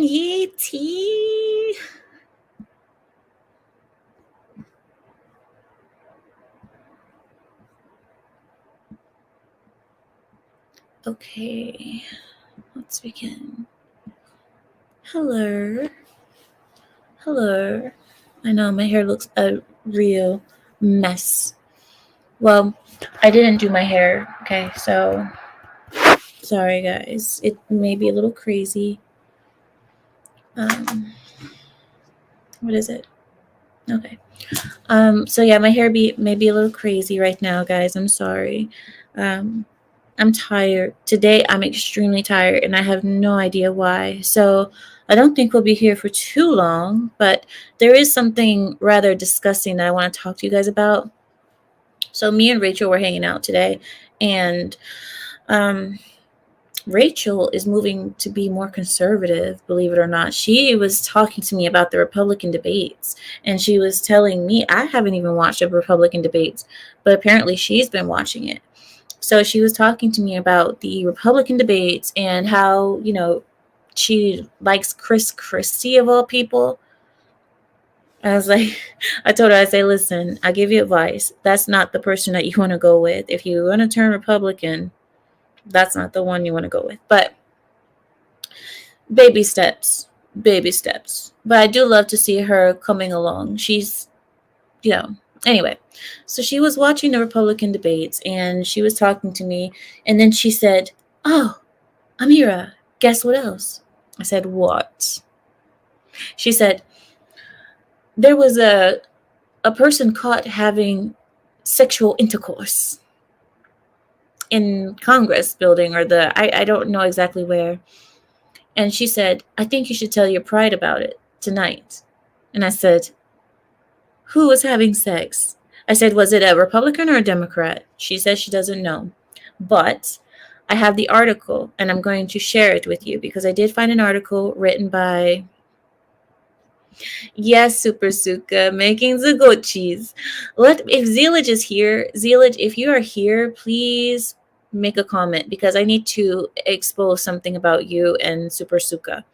Yeti. Okay, let's begin. Hello. Hello. I know my hair looks a real mess. Well, I didn't do my hair, okay, so sorry guys. It may be a little crazy. Um, what is it? Okay. So yeah, my hair may be a little crazy right now, guys. I'm sorry. Um, I'm tired. Today I'm extremely tired and I have no idea why. So I don't think we'll be here for too long, but there is something rather disgusting that I want to talk to you guys about. So me and Rachel were hanging out today, and um, Rachel is moving to be more conservative, believe it or not. She was talking to me about the Republican debates, and she was telling me I haven't even watched the Republican debates, but apparently she's been watching it. So she was talking to me about the Republican debates and how, she likes Chris Christie of all people. I was like, I told her, I say, listen, I give you advice. That's not the person that you want to go with. If you want to turn Republican, that's not the one you want to go with. But baby steps, baby steps. But I do love to see her coming along. She's, anyway. So she was watching the Republican debates and she was talking to me. And then she said, oh, Amira, guess what else? I said, what? She said, there was a person caught having sexual intercourse in Congress building or I don't know exactly where. And she said, I think you should tell your pride about it tonight. And I said, who was having sex? I said, was it a Republican or a Democrat? She says she doesn't know. But I have the article and I'm going to share it with you because I did find an article written by, yes, Super Suka, making the goat cheese. If Zealage is here, Zealage, if you are here, please make a comment because I need to expose something about you and Super Suka.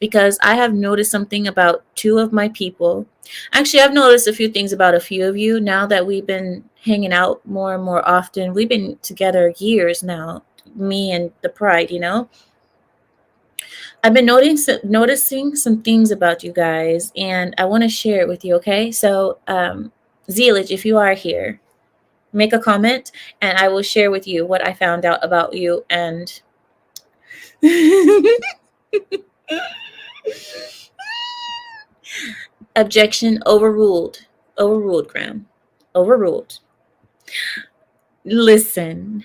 Because I have noticed something about two of my people. Actually, I've noticed a few things about a few of you now that we've been hanging out more and more often. We've been together years now, me and the Pride, I've been noticing some things about you guys, and I want to share it with you, okay? So, Zealage, if you are here, make a comment, and I will share with you what I found out about you, and... Objection overruled. Overruled, Graham. Overruled. Listen.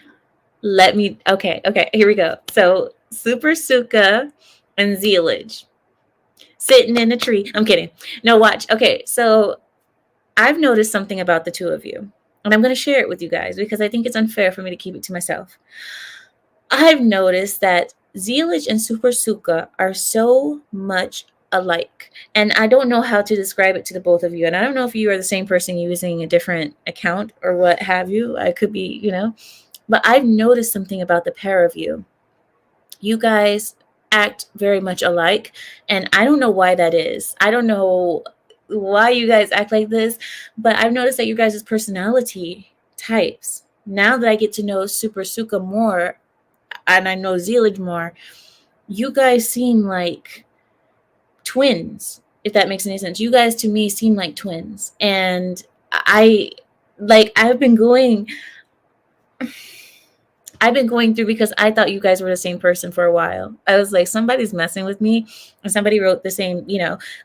Okay, here we go. So, Super Suka and Zealage sitting in a tree. I'm kidding. No, watch. Okay, so I've noticed something about the two of you, and I'm going to share it with you guys because I think it's unfair for me to keep it to myself. I've noticed that Zealage and Super Suka are so much alike, and I don't know how to describe it to the both of you, and I don't know if you are the same person using a different account or what have you. I could be, but I've noticed something about the pair of you. You guys act very much alike, and I don't know why that is. I don't know why you guys act like this, but I've noticed that you guys' personality types, now that I get to know Super Suka more and I know Zealage more, you guys seem like twins, if that makes any sense. You guys to me seem like twins, and I've been going through because I thought you guys were the same person for a while. I was like, somebody's messing with me, and somebody wrote the same,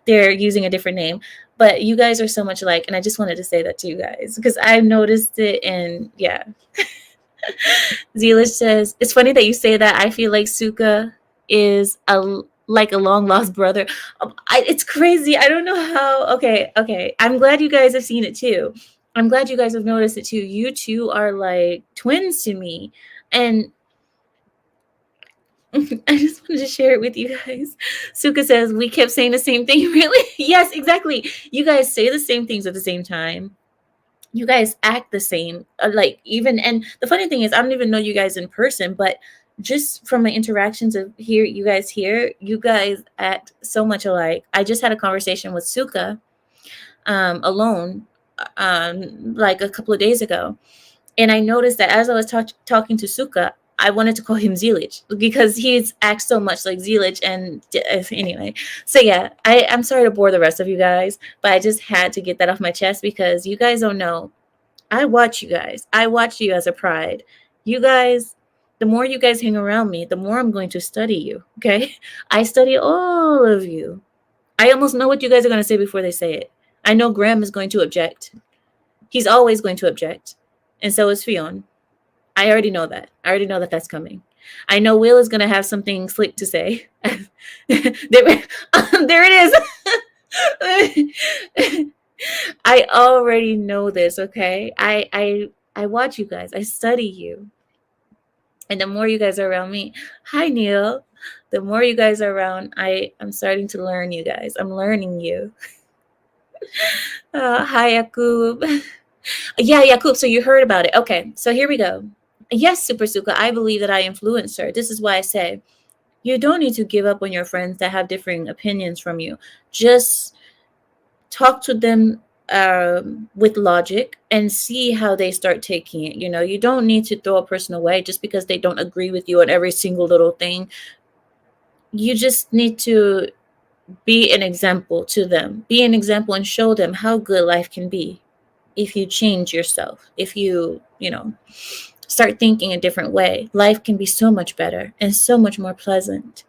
they're using a different name, but you guys are so much alike, and I just wanted to say that to you guys because I noticed it, and yeah. Zealage says, it's funny that you say that. I feel like Suka is like a long lost brother. It's crazy. I don't know how. Okay. I'm glad you guys have seen it too. I'm glad you guys have noticed it too. You two are like twins to me. And I just wanted to share it with you guys. Suka says, we kept saying the same thing. Really? Yes, exactly. You guys say the same things at the same time. You guys act the same, and the funny thing is I don't even know you guys in person, but just from my interactions of here, you guys act so much alike. I just had a conversation with Suka alone like a couple of days ago. And I noticed that as I was talking to Suka, I wanted to call him Zelich because he's acts so much like Zelich. And anyway, so yeah, I'm sorry to bore the rest of you guys, but I just had to get that off my chest because you guys don't know. I watch you guys. I watch you as a pride. You guys, the more you guys hang around me, the more I'm going to study you. Okay. I study all of you. I almost know what you guys are going to say before they say it. I know Graham is going to object. He's always going to object. And so is Fionn. I already know that. I already know that that's coming. I know Will is going to have something slick to say. There it is. I already know this, okay? I watch you guys. I study you. And the more you guys are around me, hi Neil. The more you guys are around, I'm starting to learn you guys. I'm learning you. Hi Yakub. Yeah, Yakub, so you heard about it. Okay, so here we go. Yes, Super Suka, I believe that I influenced her. This is why I say you don't need to give up on your friends that have differing opinions from you. Just talk to them with logic and see how they start taking it. You know, you don't need to throw a person away just because they don't agree with you on every single little thing. You just need to be an example to them. Be an example and show them how good life can be if you change yourself. If you start thinking a different way, life can be so much better and so much more pleasant.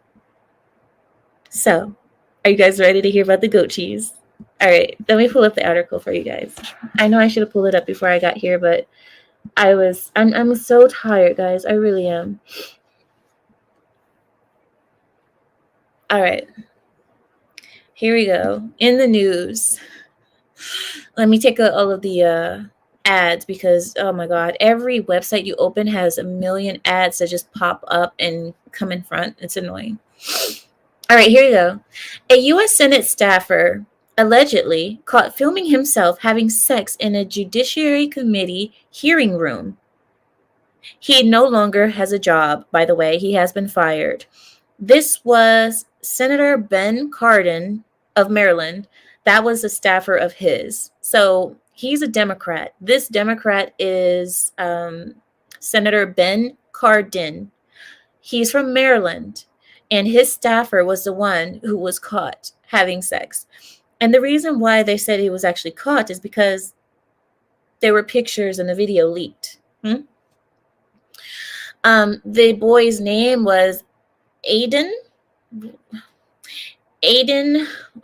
So, are you guys ready to hear about the goat cheese? All right, let me pull up the article for you guys. I know I should have pulled it up before I got here, but I'm so tired, guys. I really am. All right. Here we go. In the news. Let me take all of the ads because, oh my God, every website you open has a million ads that just pop up and come in front. It's annoying. All right, here you go. A U.S. Senate staffer allegedly caught filming himself having sex in a Judiciary Committee hearing room. He no longer has a job, by the way. He has been fired. This was Senator Ben Cardin of Maryland. That was a staffer of his. So he's a Democrat. This Democrat is Senator Ben Cardin. He's from Maryland. And his staffer was the one who was caught having sex. And the reason why they said he was actually caught is because there were pictures and the video leaked. The boy's name was Aiden.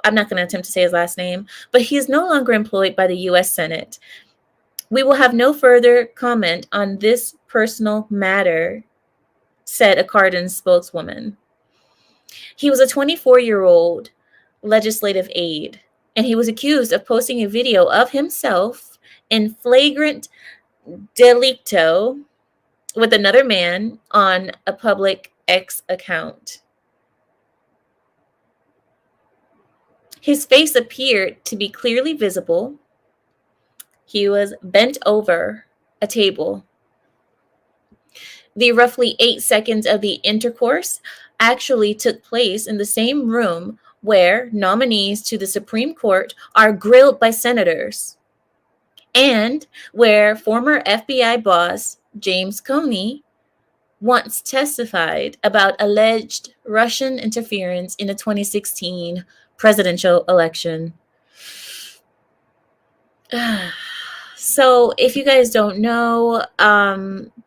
I'm not going to attempt to say his last name, but he is no longer employed by the U.S. Senate. We will have no further comment on this personal matter, said a Cardin spokeswoman. He was a 24-year-old legislative aide, and he was accused of posting a video of himself in flagrant delicto with another man on a public X account. His face appeared to be clearly visible. He was bent over a table. The roughly 8 seconds of the intercourse actually took place in the same room where nominees to the Supreme Court are grilled by senators, and where former FBI boss James Comey once testified about alleged Russian interference in the 2016 presidential election. So if you guys don't know,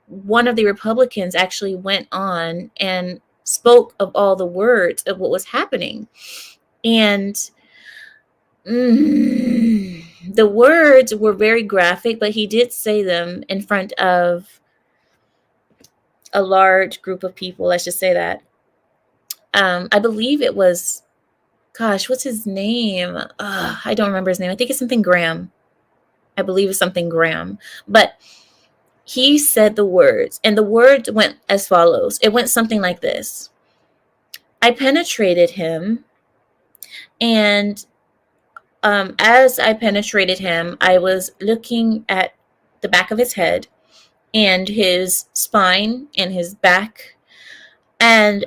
one of the Republicans actually went on and spoke of all the words of what was happening. And the words were very graphic, but he did say them in front of a large group of people. Let's just say that. I believe it was, gosh, what's his name? I don't remember his name. I think it's something Graham. I believe it's something Graham. But he said the words, and the words went as follows. It went something like this. I penetrated him, and as I penetrated him, I was looking at the back of his head and his spine and his back. And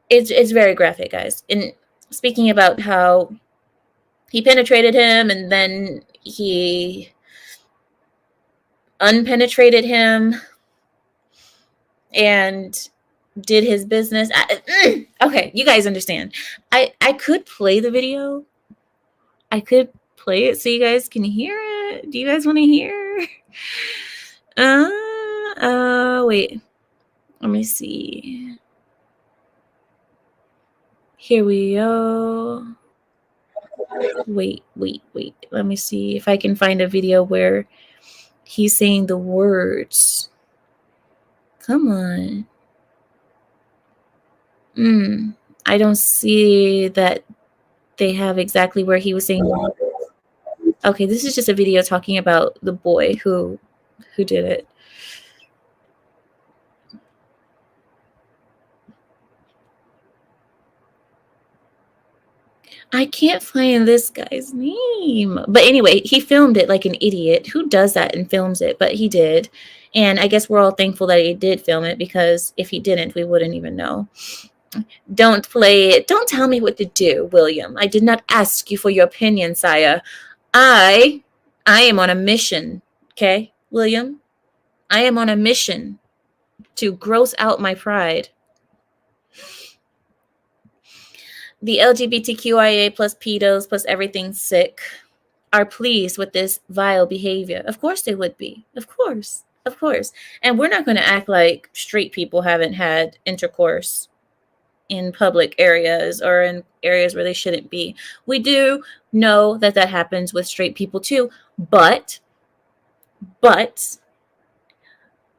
it's very graphic, guys. And speaking about how he penetrated him and then he unpenetrated him and did his business. Okay, you guys understand. I could play the video. I could play it so you guys can hear it. Do you guys want to hear? Wait. Let me see. Here we go. Wait. Let me see if I can find a video where he's saying the words. Come on. I don't see that they have exactly where he was saying. Okay, this is just a video talking about the boy who did it. I can't find this guy's name. But anyway, he filmed it like an idiot. Who does that and films it? But he did. And I guess we're all thankful that he did film it, because if he didn't, we wouldn't even know. Don't play it. Don't tell me what to do, William. I did not ask you for your opinion, sire. I am on a mission, okay, William? I am on a mission to gross out my pride. The LGBTQIA plus pedos plus everything sick are pleased with this vile behavior. Of course they would be. Of course. And we're not going to act like straight people haven't had intercourse in public areas or in areas where they shouldn't be. We do know that happens with straight people too, but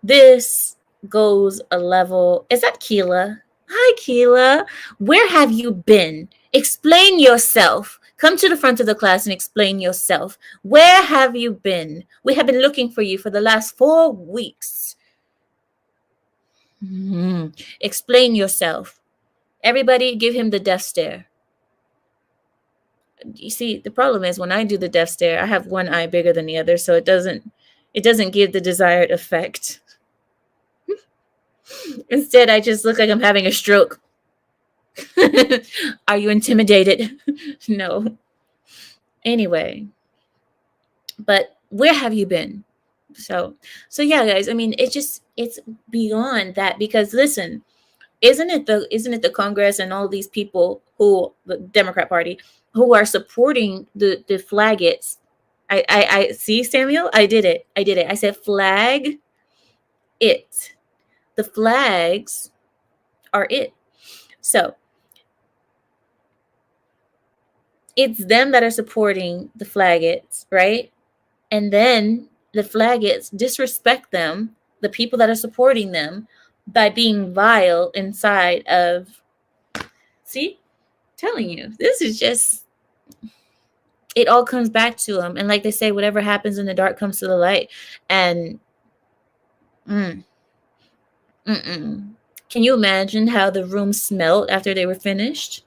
this goes a level. Is that Keela? Hi, Keela. Where have you been? Explain yourself. Come to the front of the class and explain yourself. Where have you been? We have been looking for you for the last 4 weeks. Explain yourself. Everybody give him the death stare. You see, the problem is when I do the death stare, I have one eye bigger than the other, so it doesn't give the desired effect. Instead, I just look like I'm having a stroke. Are you intimidated? No. Anyway, but where have you been? So yeah, guys, I mean, it's beyond that, because listen, isn't it the Congress and all these people who, the Democrat Party, who are supporting the flaggets? I see, Samuel, I did it. I said flag it. The flags are it. So it's them that are supporting the flaggets, right? And then the flaggets disrespect them, the people that are supporting them, by being vile inside of. See, telling you, this is just, it all comes back to them. And like they say, whatever happens in the dark comes to the light. And can you imagine how the room smelled after they were finished?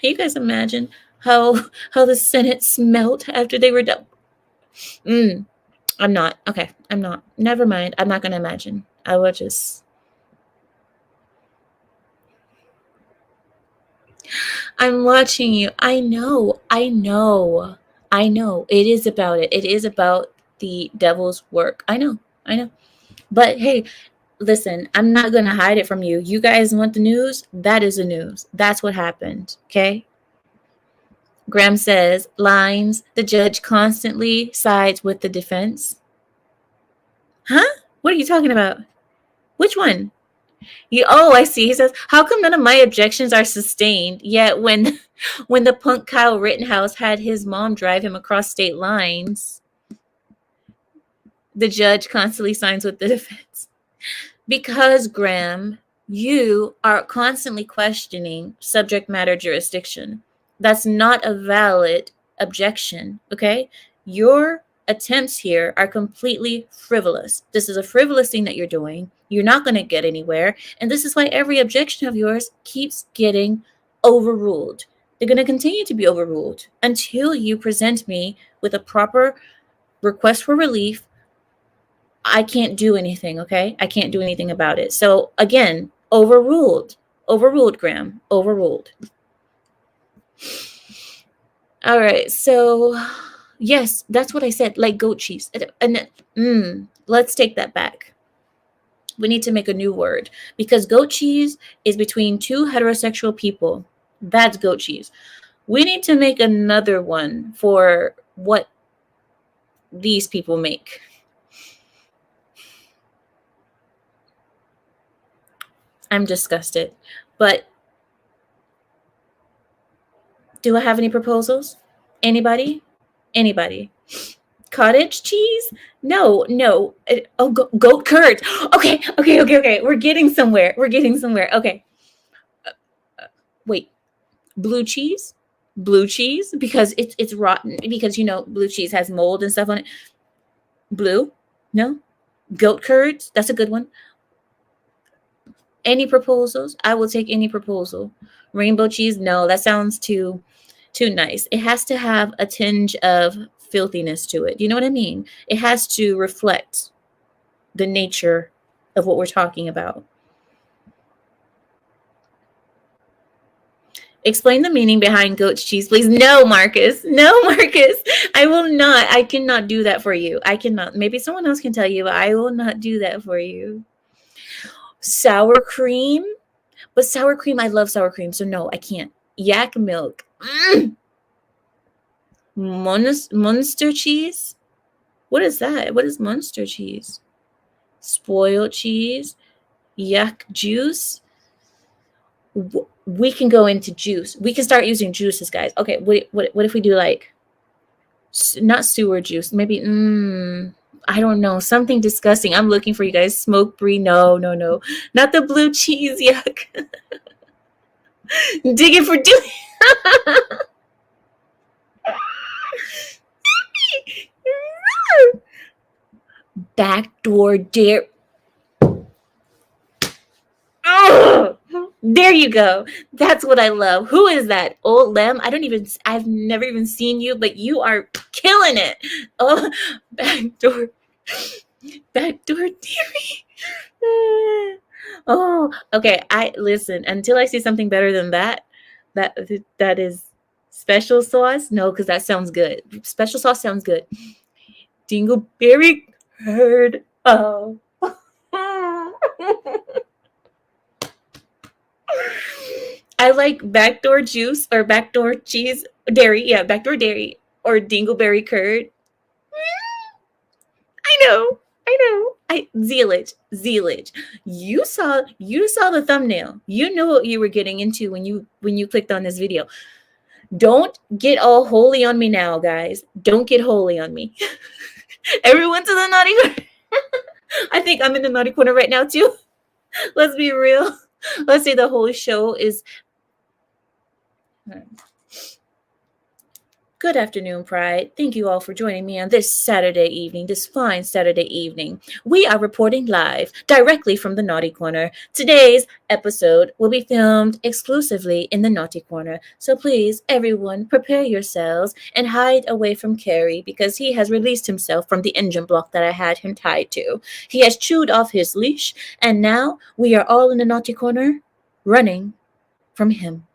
Can you guys imagine how the Senate smelled after they were done? I'm not. Okay, I'm not. Never mind. I'm not going to imagine. I will just. I'm watching you. I know. It is about it. It is about the devil's work. I know. But hey, listen, I'm not going to hide it from you. You guys want the news? That is the news. That's what happened. Okay? Graham says, lines, the judge constantly sides with the defense. Huh? What are you talking about? Which one? I see. He says, how come none of my objections are sustained? Yet when the punk Kyle Rittenhouse had his mom drive him across state lines, the judge constantly sides with the defense. Because, Graham, you are constantly questioning subject matter jurisdiction. That's not a valid objection, okay? Your attempts here are completely frivolous. This is a frivolous thing that you're doing. You're not going to get anywhere. And this is why every objection of yours keeps getting overruled. They're going to continue to be overruled until you present me with a proper request for relief. I can't do anything, okay? I can't do anything about it. So again, Overruled. Overruled, Graham. Overruled. All right. So, yes, that's what I said. Like goat cheese. Let's take that back. We need to make a new word because goat cheese is between two heterosexual people. That's goat cheese. We need to make another one for what these people make. I'm disgusted. But do I have any proposals? Anybody? Anybody? Cottage cheese? No, no. Goat curd. Okay, okay, okay, okay. We're getting somewhere. We're getting somewhere. Okay. Wait. Blue cheese? Blue cheese because it's rotten because blue cheese has mold and stuff on it. Blue? No. Goat curds? That's a good one. Any proposals? I will take any proposal. Rainbow cheese? No, that sounds too nice. It has to have a tinge of filthiness to it. You know what I mean? It has to reflect the nature of what we're talking about. Explain the meaning behind goat's cheese, please. No, Marcus. No, Marcus. I will not. I cannot do that for you. I cannot. Maybe someone else can tell you, but I will not do that for you. Sour cream? But sour cream, I love sour cream, so no, I can't. Yak milk. Munster cheese? What is that? What is Munster cheese? Spoiled cheese? Yak juice? We can go into juice. We can start using juices, guys. Okay, what if we do like not sewer juice? Maybe I don't know, something disgusting. I'm looking for you guys. Smoke brie? No, not the blue cheese. Yuck. Dig it for doing. Backdoor dare. There you go. That's what I love. Who is that? Old Lem? I've never even seen you, but you are killing it. Oh, backdoor dairy. Oh, okay. Listen, until I see something better than that is special sauce. No, because that sounds good. Special sauce sounds good. Dingleberry curd. Oh. I like backdoor juice or backdoor cheese dairy. Yeah, backdoor dairy or dingleberry curd. I know. Zealage. You saw the thumbnail. You know what you were getting into when you clicked on this video. Don't get all holy on me now, guys. Don't get holy on me. Everyone to the naughty corner. I think I'm in the naughty corner right now too. Let's be real. Let's say the whole show is. Good afternoon, Pride. Thank you all for joining me on this fine Saturday evening. We are reporting live directly from the Naughty Corner. Today's episode will be filmed exclusively in the Naughty Corner. So please, everyone, prepare yourselves and hide away from Carrie because he has released himself from the engine block that I had him tied to. He has chewed off his leash, and now we are all in the Naughty Corner running from him.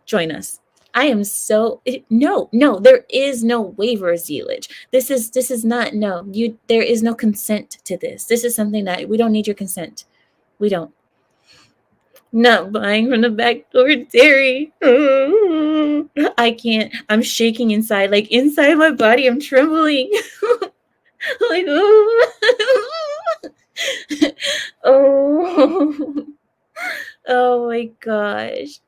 Join us. I am so no, there is no waiver, Zealage. This is not there is no consent to this. This is something that we don't need your consent. We don't. Not buying from the backdoor dairy. I can't. I'm shaking inside. Like inside my body, I'm trembling. Like oh. Oh my gosh.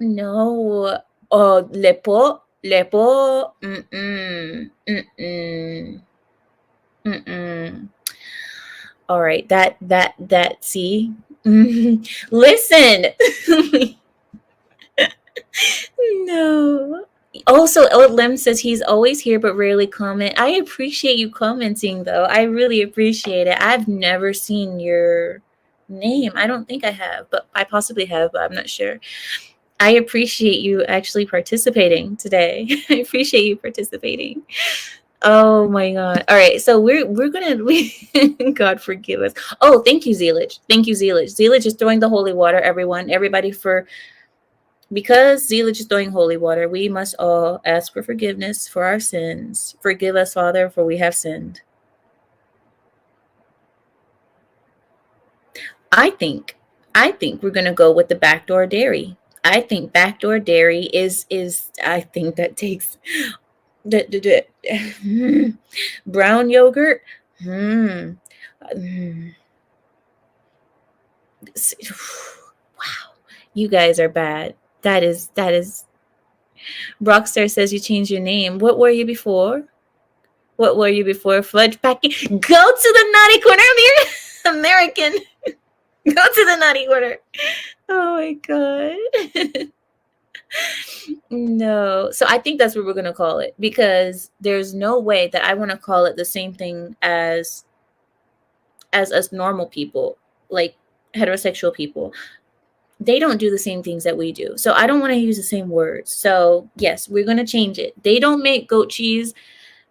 No. Oh, lepo. All right. That. See. Listen. No. Also, Old Lem says he's always here but rarely comment. I appreciate you commenting, though. I really appreciate it. I've never seen your name. I don't think I have, but I possibly have, but I'm not sure. I appreciate you actually participating today. I appreciate you participating. Oh my god. All right. So we're gonna God forgive us. Oh, thank you, Zealage. Thank you, Zealage. Zealage is throwing the holy water, everyone. Everybody for because Zealage is throwing holy water, we must all ask for forgiveness for our sins. Forgive us, Father, for we have sinned. I think I think we're gonna go with the backdoor dairy. I think backdoor dairy is I think that takes the brown yogurt. Hmm. Mm. Wow, you guys are bad. That is. Rockstar says you changed your name. What were you before? What were you before? Fudge packing. Go to the naughty corner, American. Go to the naughty corner. Oh my god. No. So I think that's what we're gonna call it because there's no way that I want to call it the same thing as us normal people, like heterosexual people. They don't do the same things that we do. So I don't want to use the same words. So yes, we're gonna change it. They don't make goat cheese.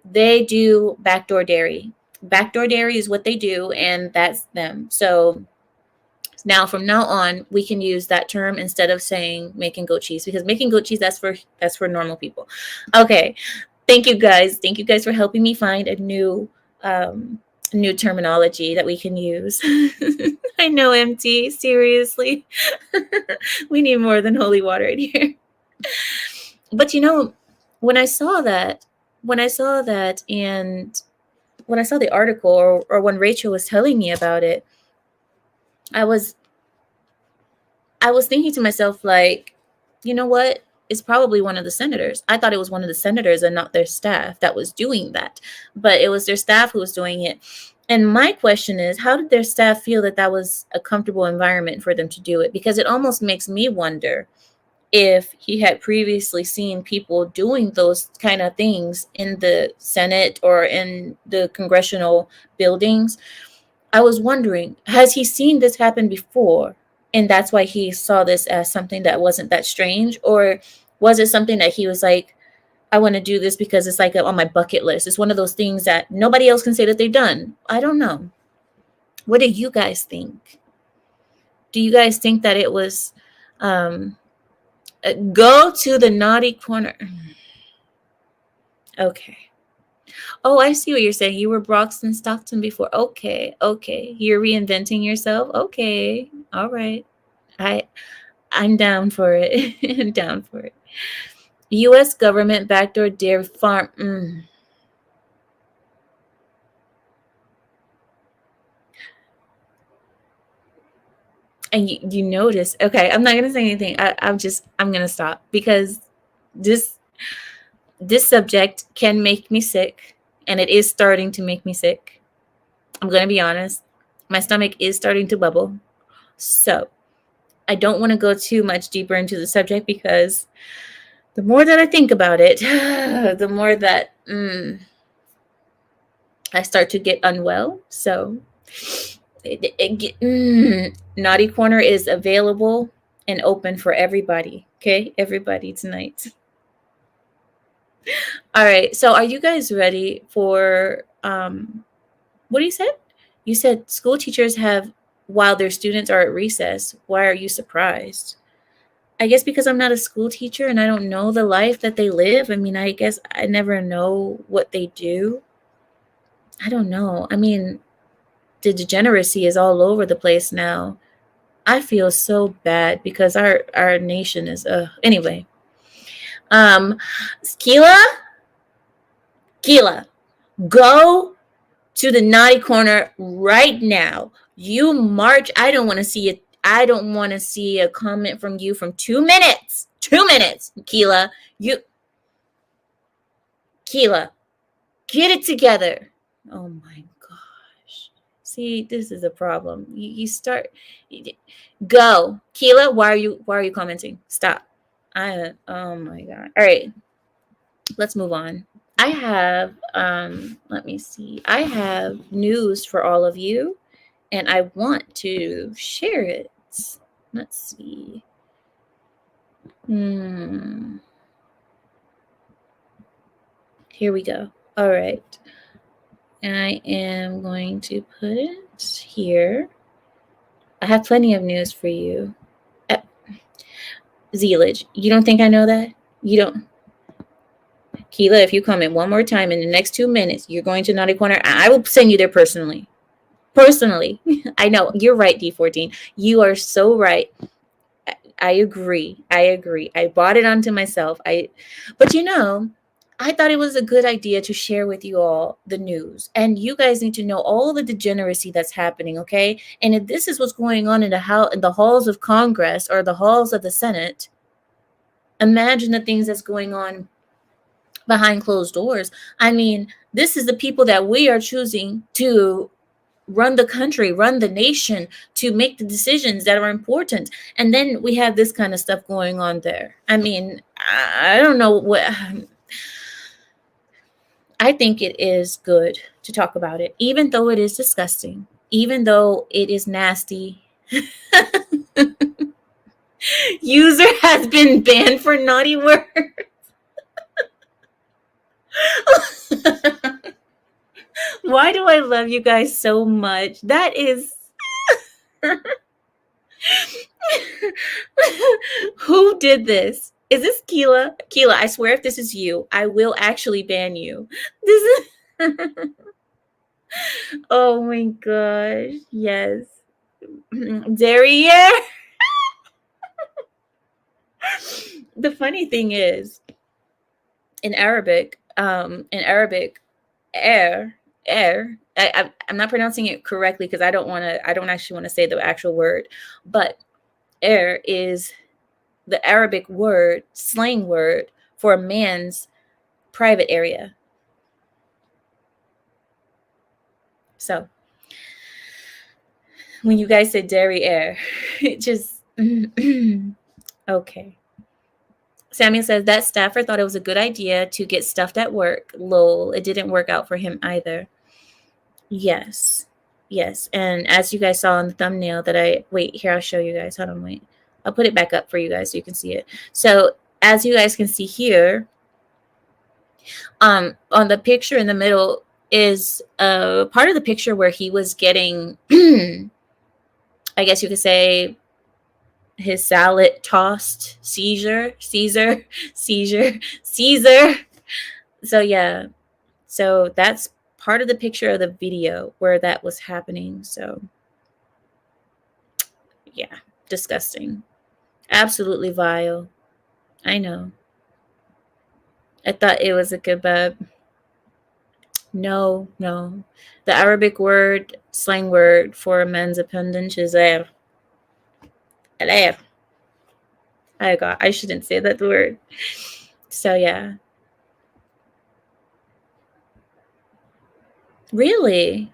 They do backdoor dairy. Backdoor dairy is what they do, and that's them. So now from now on, we can use that term instead of saying making goat cheese because making goat cheese that's for normal people. Okay. Thank you guys. Thank you guys for helping me find a um new terminology that we can use. I know, MT, seriously. We need more than holy water in here. But when I saw that, when I saw that and when I saw the article or when Rachel was telling me about it, I was I was thinking to myself, like, you know what? It's probably one of the senators. I thought it was one of the senators and not their staff that was doing that. But it was their staff who was doing it. And my question is, how did their staff feel that that was a comfortable environment for them to do it? Because it almost makes me wonder if he had previously seen people doing those kind of things in the Senate or in the congressional buildings. I was wondering, has he seen this happen before? And that's why he saw this as something that wasn't that strange? Or was it something that he was like, I want to do this because it's like on my bucket list? It's one of those things that nobody else can say that they've done. I don't know. What do you guys think? Do you guys think that it was um, go to the naughty corner? Okay. Oh, I see what you're saying. You were Broxton Stockton before. Okay, okay. You're reinventing yourself. Okay, all right. I I'm down for it. I'm down for it. U.S. government backdoor dairy farm. And you notice. Okay, I'm not gonna say anything. I'm gonna stop because this this subject can make me sick, and it is starting to make me sick. I'm gonna be honest. My stomach is starting to bubble. So I don't want to go too much deeper into the subject because the more that I think about it, the more that I start to get unwell. So, Naughty Corner is available and open for everybody. Okay, everybody tonight. All right. So, are you guys ready for what do you said? You said school teachers have while their students are at recess. Why are you surprised? I guess because I'm not a school teacher and I don't know the life that they live. I mean, I guess I never know what they do. I don't know. I mean, the degeneracy is all over the place now. I feel so bad because our nation is anyway. Um Keela, Keela, go to the naughty corner right now. You march. I don't want to see it. I don't want to see a comment from you from 2 minutes. 2 minutes, Keela. Keela, get it together. Oh my gosh. See, this is a problem. You start go. Keela, why are you commenting? Stop. Oh my god. All right. Let's move on. I have let me see. I have news for all of you and I want to share it. Let's see. Hmm. Here we go. All right. I am going to put it here. I have plenty of news for you. Zealage. You don't think I know that? You don't? Keela, if you come in one more time in the next 2 minutes, you're going to Naughty Corner. I will send you there personally. Personally. I know. You're right, D14. You are so right. I agree. I bought it onto myself. But I thought it was a good idea to share with you all the news. And you guys need to know all the degeneracy that's happening, okay? And if this is what's going on in the halls of Congress or the halls of the Senate, imagine the things that's going on behind closed doors. I mean, this is the people that we are choosing to run the country, run the nation, to make the decisions that are important. And then we have this kind of stuff going on there. I mean, I don't know what. I think it is good to talk about it, even though it is disgusting, even though it is nasty. User has been banned for naughty words. Why do I love you guys so much? That is. Who did this? Is this Keela? Keela, I swear if this is you, I will actually ban you. This is. Oh my gosh. Yes. Derriere. The funny thing is, in Arabic, air, I'm not pronouncing it correctly because I don't actually want to say the actual word, but air is the Arabic word, slang word for a man's private area. So when you guys said derriere, it just okay. Samuel says that staffer thought it was a good idea to get stuffed at work. Lol, it didn't work out for him either. Yes. Yes. And as you guys saw in the thumbnail I'll show you guys. Hold on, wait. I'll put it back up for you guys so you can see it. So as you guys can see here, on the picture in the middle is part of the picture where he was getting, I guess you could say, his salad tossed. Caesar. So yeah, so that's part of the picture of the video where that was happening. So yeah, disgusting, absolutely vile. I know. I thought it was a kebab. No. The Arabic word, slang word for men's appendage is air. I shouldn't say that word. So yeah. Really?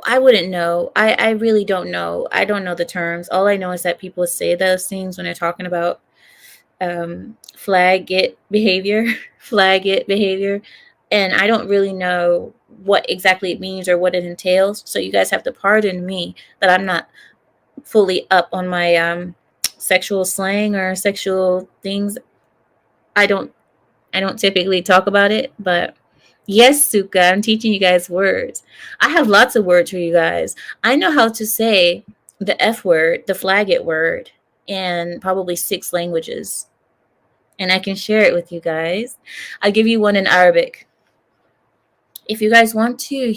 I wouldn't know. I really don't know. I don't know the terms. All I know is that people say those things when they're talking about flag it behavior, and I don't really know what exactly it means or what it entails. So you guys have to pardon me that I'm not fully up on my sexual slang or sexual things. I don't typically talk about it, but yes, Suka, I'm teaching you guys words. I have lots of words for you guys. I know how to say the F word, the flag it word, in probably 6 languages. And I can share it with you guys. I'll give you one in Arabic. If you guys want to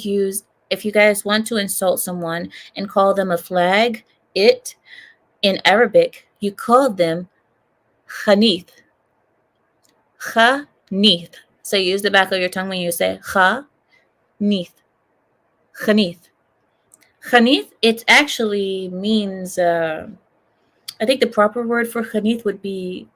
insult someone and call them a flag, it, in Arabic, you call them khanith. Khanith. So use the back of your tongue when you say khanith. Khanith. Khanith, it actually means, I think the proper word for khanith would be,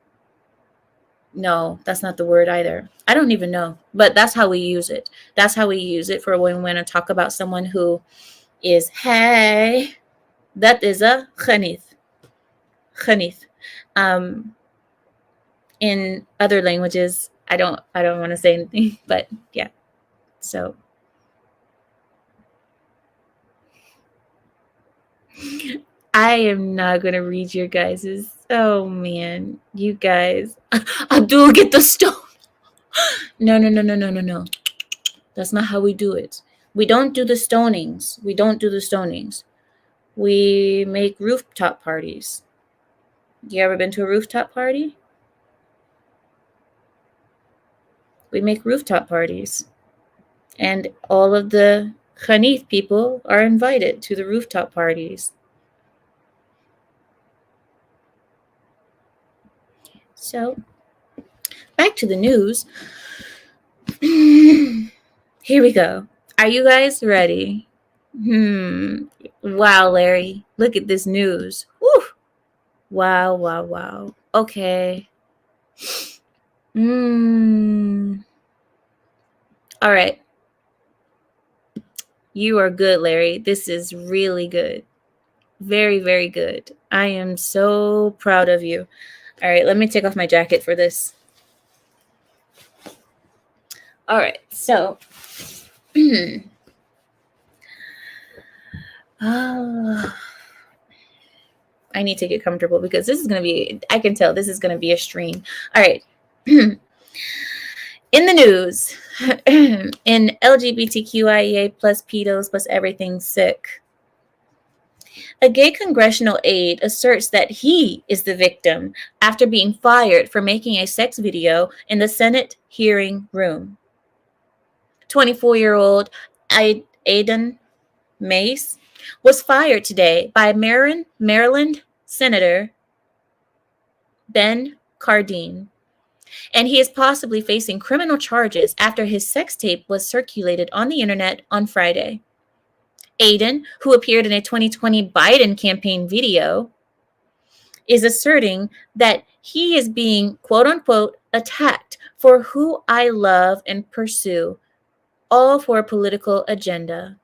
no, that's not the word either. I don't even know, but that's how we use it. That's how we use it for when we want to talk about someone who is, hey, that is a khanith. Khanith. In other languages, I don't want to say anything, but yeah. So I am not going to read your guys's. Oh man, you guys. Abdul, get the stone. No. The That's not how we do it. We don't do the stonings. We don't do the stonings. We make rooftop parties. You ever been to a rooftop party? We make rooftop parties. And all of the Hanif people are invited to the rooftop parties. So, back to the news. Here we go. Are you guys ready? Wow, Larry. Look at this news. Woo! Wow, wow, wow. Okay. All right. You are good, Larry. This is really good. Very, very good. I am so proud of you. All right, let me take off my jacket for this. All right, so I need to get comfortable because this is going to be, I can tell this is going to be a stream. All right. In the news, in LGBTQIA plus pedos plus everything sick, a gay congressional aide asserts that he is the victim after being fired for making a sex video in the Senate hearing room. 24-year-old Aidan Mace was fired today by Maryland Senator Ben Cardin, and he is possibly facing criminal charges after his sex tape was circulated on the internet on Friday. Aidan, who appeared in a 2020 Biden campaign video, is asserting that he is being, quote unquote, attacked for who I love and pursue, all for a political agenda.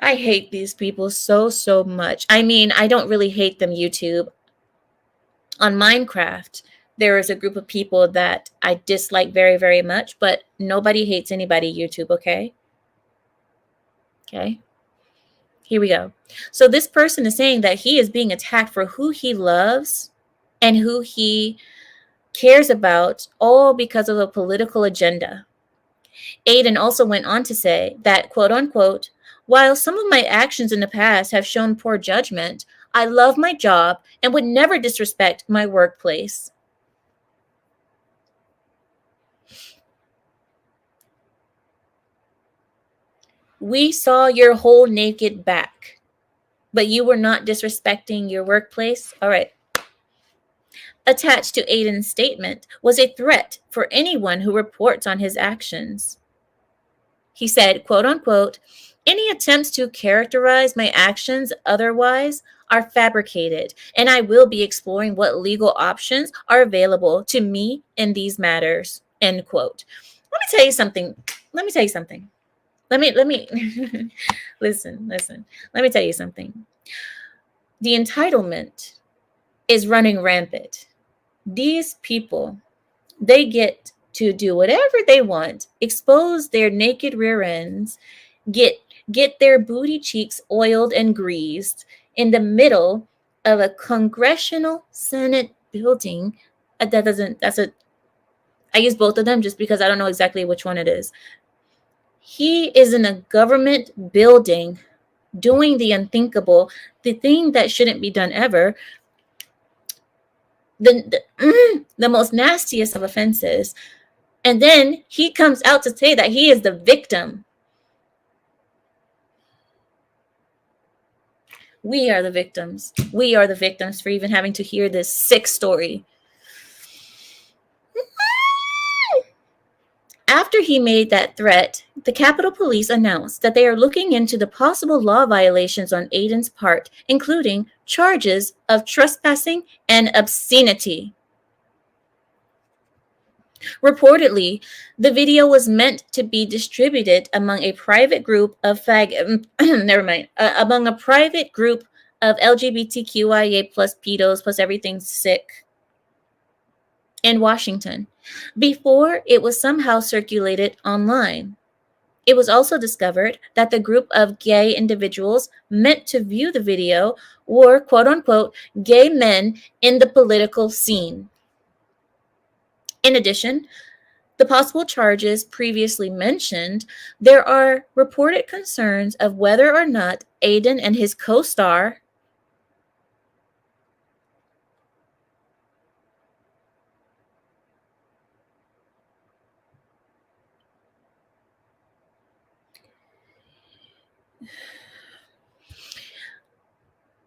I hate these people so much. I mean, I don't really hate them, YouTube. On Minecraft, there is a group of people that I dislike very, very much, but nobody hates anybody, YouTube, okay? Okay. Here we go. So this person is saying that he is being attacked for who he loves and who he cares about, all because of a political agenda. Aidan also went on to say that, quote unquote, while some of my actions in the past have shown poor judgment, I love my job and would never disrespect my workplace. We saw your whole naked back, but you were not disrespecting your workplace? All right. Attached to Aidan's statement was a threat for anyone who reports on his actions. He said, quote unquote, any attempts to characterize my actions otherwise are fabricated, and I will be exploring what legal options are available to me in these matters, end quote. Let me tell you something. Let me listen. Let me tell you something. The entitlement is running rampant. These people, they get to do whatever they want, expose their naked rear ends, get their booty cheeks oiled and greased in the middle of a congressional Senate building. I use both of them just because I don't know exactly which one it is. He is in a government building doing the unthinkable, the thing that shouldn't be done ever, the most nastiest of offenses. And then he comes out to say that he is the victim. We are the victims. We are the victims for even having to hear this sick story. After he made that threat, the Capitol Police announced that they are looking into the possible law violations on Aidan's part, including charges of trespassing and obscenity. Reportedly, the video was meant to be distributed among a private group of among a private group of LGBTQIA plus pedos plus everything sick in Washington before it was somehow circulated online. It was also discovered that the group of gay individuals meant to view the video were, quote unquote, gay men in the political scene. In addition, the possible charges previously mentioned, there are reported concerns of whether or not Aiden and his co-star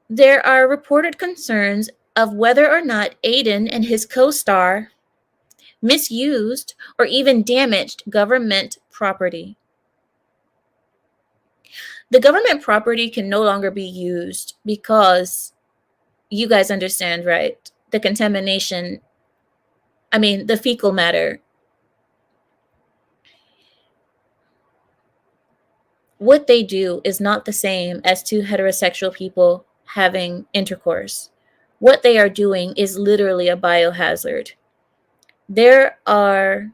there are reported concerns of whether or not Aiden and his co-star misused or even damaged government property. The government property can no longer be used because you guys understand, right? The contamination, the fecal matter. What they do is not the same as two heterosexual people having intercourse. What they are doing is literally a biohazard. There are,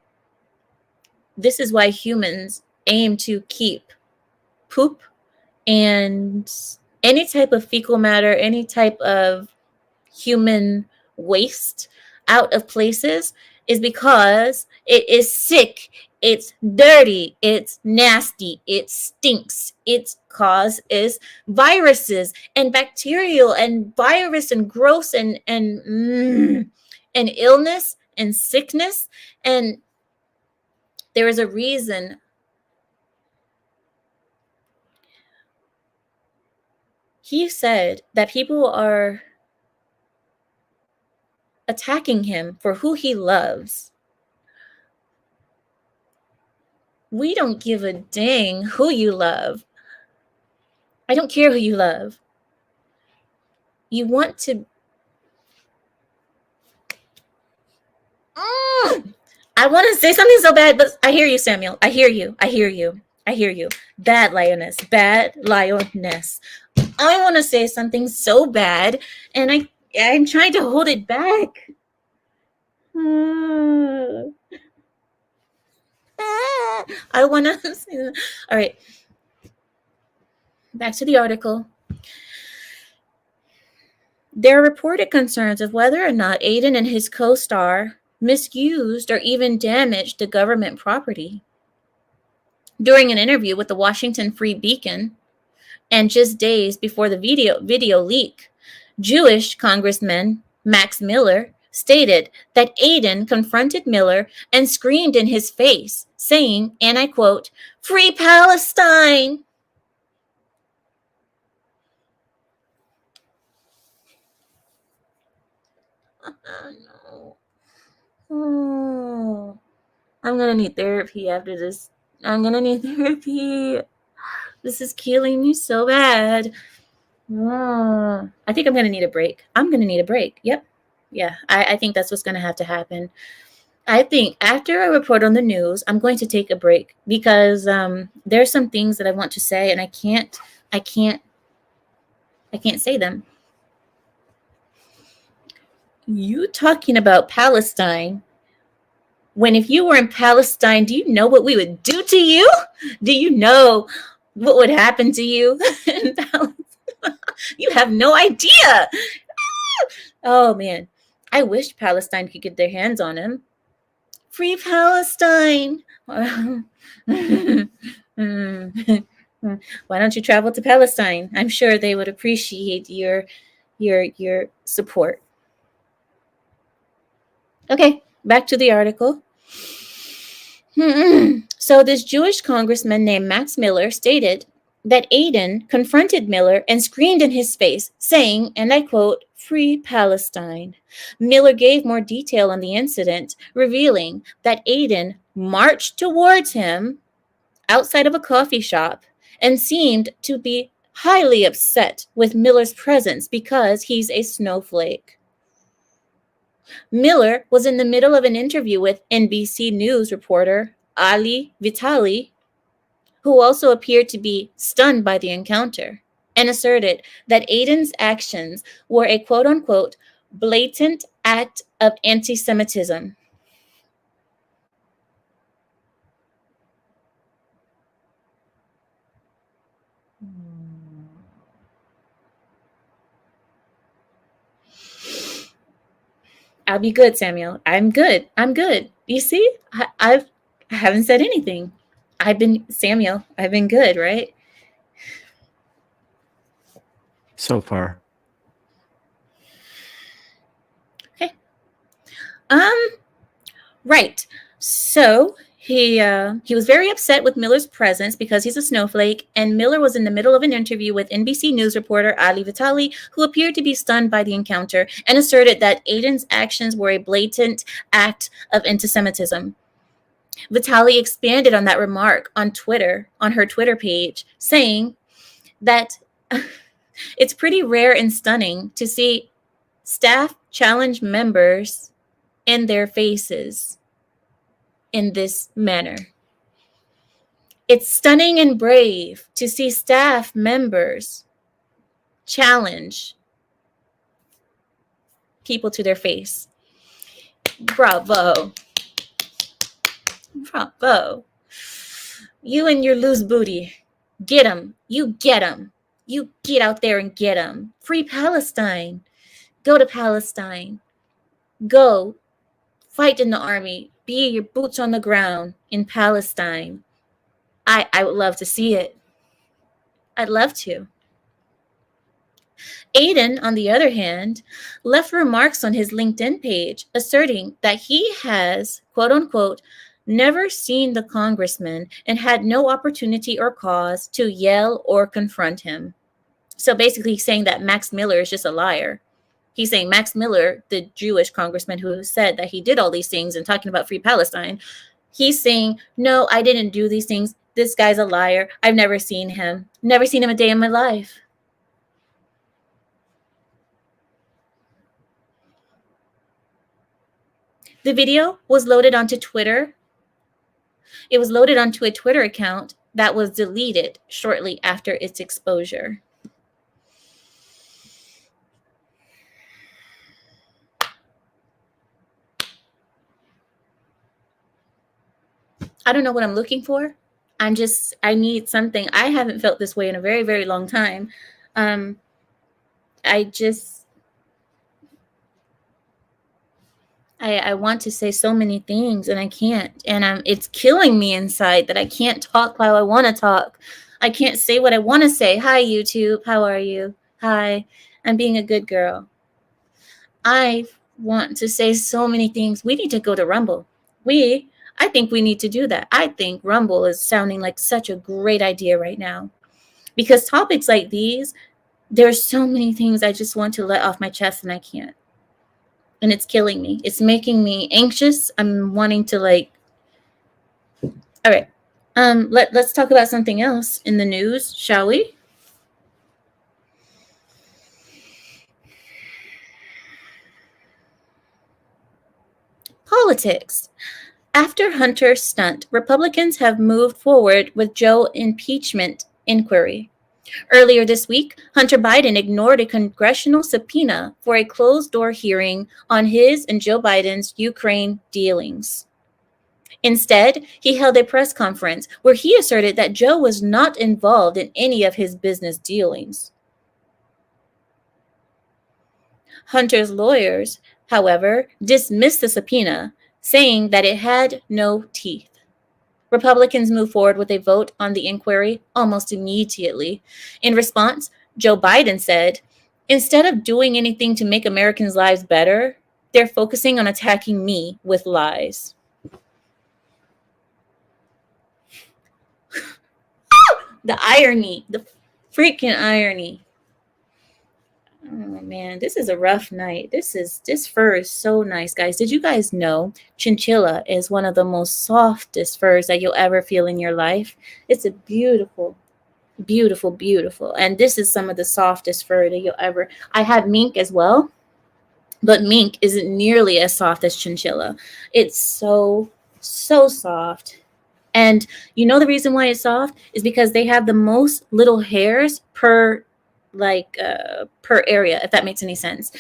this is why humans aim to keep poop and any type of fecal matter, any type of human waste out of places, is because it is sick, it's dirty, it's nasty, it stinks. Its cause is viruses and bacterial and virus and gross and illness and sickness. And there is a reason he said that people are attacking him for who he loves. We don't give a dang who you love. I don't care who you love. You want to. I want to say something so bad, but I hear you, Samuel. I hear you. I hear you. I hear you. Bad lioness. Bad lioness. I want to say something so bad, and I'm trying to hold it back. I want to. All right. Back to the article. There are reported concerns of whether or not Aiden and his co-star misused or even damaged the government property. During an interview with the Washington Free Beacon, and just days before the video leak, Jewish Congressman Max Miller stated that Aiden confronted Miller and screamed in his face, saying, and I quote, "Free Palestine!" No. Oh, I'm gonna need therapy after this. I'm gonna need therapy. This is killing me so bad. I think I'm gonna need a break. I'm gonna need a break. Yep. Yeah, I think that's what's gonna have to happen. I think after I report on the news, I'm going to take a break because there's some things that I want to say and I can't say them. You talking about Palestine, when if you were in Palestine, do you know what we would do to you? Do you know what would happen to you in Palestine? You have no idea. Oh man, I wish Palestine could get their hands on him. Free Palestine. Why don't you travel to Palestine? I'm sure they would appreciate your support. Okay, back to the article. So this Jewish congressman named Max Miller stated that Aiden confronted Miller and screamed in his face, saying, and I quote, "Free Palestine." Miller gave more detail on the incident, revealing that Aiden marched towards him outside of a coffee shop and seemed to be highly upset with Miller's presence because he's a snowflake. Miller was in the middle of an interview with NBC News reporter Ali Vitali, who also appeared to be stunned by the encounter, and asserted that Aiden's actions were a quote unquote blatant act of anti Semitism. I'll be good, Samuel. I'm good. I'm good. You see, I haven't said anything. I've been Samuel. I've been good, right? So far. Okay. Right. So he was very upset with Miller's presence because he's a snowflake, and Miller was in the middle of an interview with NBC News reporter Ali Vitali, who appeared to be stunned by the encounter and asserted that Aiden's actions were a blatant act of anti-Semitism. Vitali expanded on that remark on Twitter, on her Twitter page, saying that it's pretty rare and stunning to see staff challenge members in their faces in this manner. It's stunning and brave to see staff members challenge people to their face. Bravo. Bravo. You and your loose booty. Get them. You get them. You get out there and get them. Free Palestine. Go to Palestine. Go. Fight in the army. Be your boots on the ground in Palestine. I would love to see it. I'd love to. Aiden, on the other hand, left remarks on his LinkedIn page asserting that he has, quote unquote, never seen the congressman and had no opportunity or cause to yell or confront him. So basically saying that Max Miller is just a liar. He's saying Max Miller, the Jewish congressman who said that he did all these things and talking about Free Palestine, he's saying, no, I didn't do these things. This guy's a liar. I've never seen him. Never seen him a day in my life. The video was loaded onto Twitter. It was loaded onto a Twitter account that was deleted shortly after its exposure. I don't know what I'm looking for. I need something. I haven't felt this way in a very, very long time. I want to say so many things and I can't. And it's killing me inside that I can't talk how I want to talk. I can't say what I want to say. Hi, YouTube. How are you? Hi. I'm being a good girl. I want to say so many things. We need to go to Rumble. I think we need to do that. I think Rumble is sounding like such a great idea right now. Because topics like these, there's so many things I just want to let off my chest and I can't. And it's killing me. It's making me anxious. I'm wanting to all right. Let's talk about something else in the news, shall we? Politics. After Hunter's stunt, Republicans have moved forward with Joe impeachment inquiry. Earlier this week, Hunter Biden ignored a congressional subpoena for a closed-door hearing on his and Joe Biden's Ukraine dealings. Instead, he held a press conference where he asserted that Joe was not involved in any of his business dealings. Hunter's lawyers, however, dismissed the subpoena, saying that it had no teeth. Republicans moved forward with a vote on the inquiry almost immediately. In response, Joe Biden said, instead of doing anything to make Americans' lives better, they're focusing on attacking me with lies. The irony, the freaking irony. Oh man, this is a rough night. This fur is so nice, guys. Did you guys know chinchilla is one of the most softest furs that you'll ever feel in your life? It's a beautiful, beautiful, beautiful. And this is some of the softest fur that you'll ever. I have mink as well, but mink isn't nearly as soft as chinchilla. It's so soft. And you know the reason why it's soft is because they have the most little hairs per area, if that makes any sense.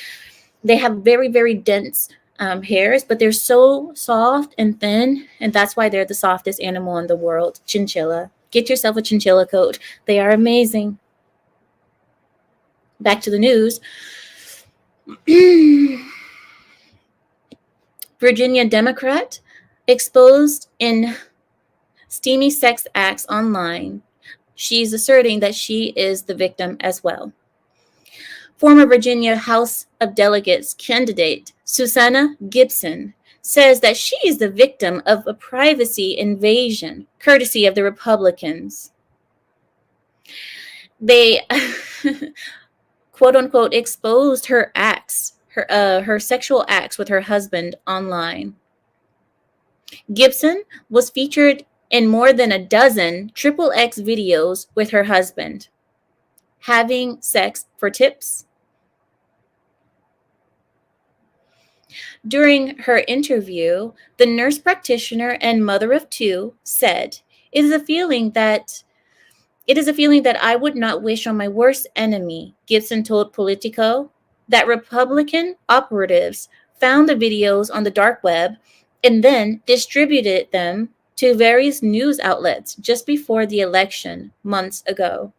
They have very, very dense hairs, but they're so soft and thin, and that's why they're the softest animal in the world. Chinchilla. Get yourself a chinchilla coat. They are amazing. Back to the news. Virginia Democrat exposed in steamy sex acts online. She's asserting that she is the victim as well. Former Virginia House of Delegates candidate Susanna Gibson says that she is the victim of a privacy invasion, courtesy of the Republicans. They, quote unquote, exposed her acts, her sexual acts with her husband online. Gibson was featured in more than a dozen XXX videos with her husband, having sex for tips. During her interview, the nurse practitioner and mother of two said, "It is a feeling that I would not wish on my worst enemy," Gibson told Politico. That Republican operatives found the videos on the dark web and then distributed them to various news outlets just before the election months ago.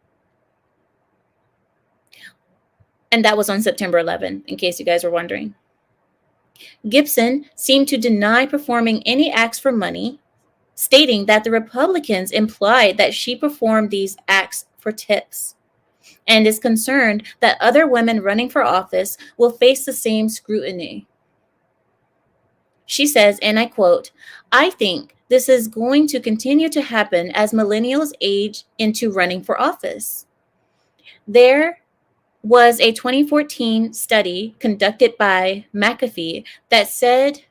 And that was on September 11, in case you guys were wondering. Gibson seemed to deny performing any acts for money, stating that the Republicans implied that she performed these acts for tips, and is concerned that other women running for office will face the same scrutiny. She says, and I quote, "I think this is going to continue to happen as millennials age into running for office." There was a 2014 study conducted by McAfee that said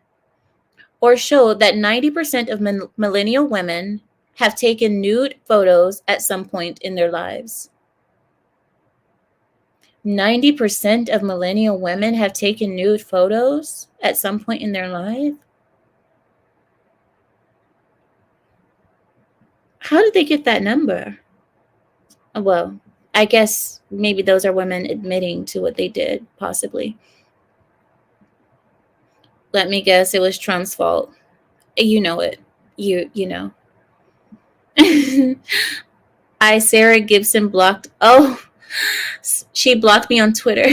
or showed that 90% of millennial women have taken nude photos at some point in their lives. 90% of millennial women have taken nude photos at some point in their life? How did they get that number? Well, I guess maybe those are women admitting to what they did, possibly. Let me guess, it was Trump's fault. You know it. You know. Sarah Gibson blocked. Oh, she blocked me on Twitter.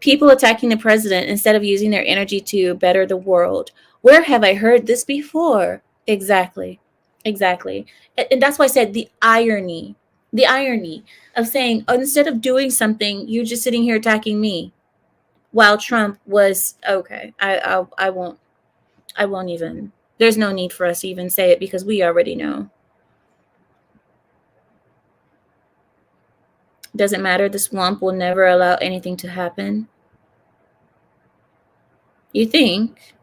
People attacking the president instead of using their energy to better the world. Where have I heard this before? Exactly. And that's why I said the irony of saying, instead of doing something, you're just sitting here attacking me, while Trump was okay. I won't even. There's no need for us to even say it because we already know. Doesn't matter. The swamp will never allow anything to happen. You think?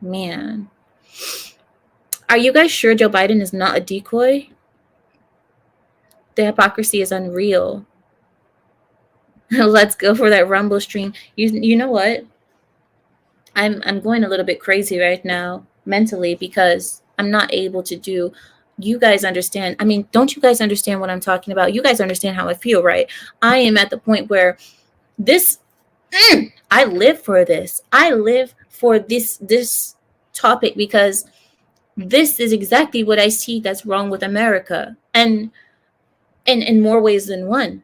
Man. Are you guys sure Joe Biden is not a decoy? The hypocrisy is unreal. Let's go for that Rumble stream. You know what? I'm going a little bit crazy right now mentally because I'm not able to do. You guys understand? I mean, don't you guys understand what I'm talking about? You guys understand how I feel, right? I am at the point where this. I live for this. I live for this topic because this is exactly what I see that's wrong with America, and in more ways than one.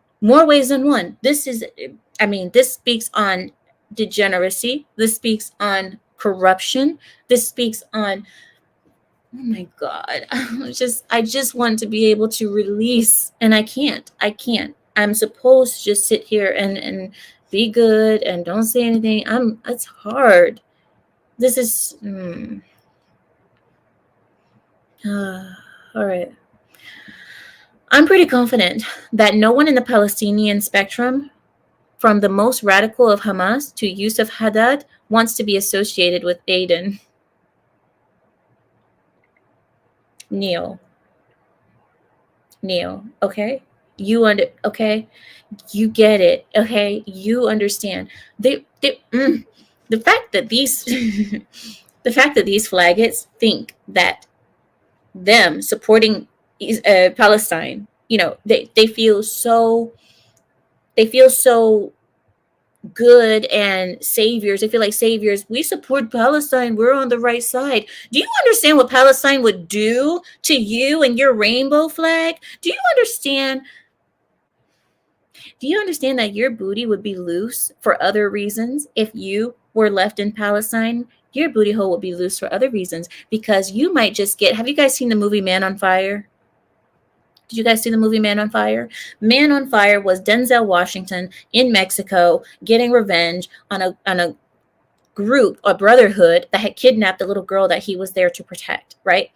This speaks on degeneracy. This speaks on corruption. This speaks on, oh my God, I just want to be able to release, and I can't. I'm supposed to just sit here and be good and don't say anything. It's hard. This is all right. I'm pretty confident that no one in the Palestinian spectrum, from the most radical of Hamas to Yusuf Haddad, wants to be associated with Aiden. Neil, okay? Okay? You get it, okay? You understand. The fact that these the fact that these flaggots think that them supporting Palestine, they feel so good and saviors. They feel like saviors. We support Palestine. We're on the right side. Do you understand what Palestine would do to you and your rainbow flag? Do you understand? Do you understand that your booty would be loose for other reasons if you were left in Palestine? Your booty hole would be loose for other reasons because you might just get. Have you guys seen the movie Man on Fire? Did you guys see the movie Man on Fire? Man on Fire was Denzel Washington in Mexico getting revenge on a group, a brotherhood that had kidnapped the little girl that he was there to protect, right?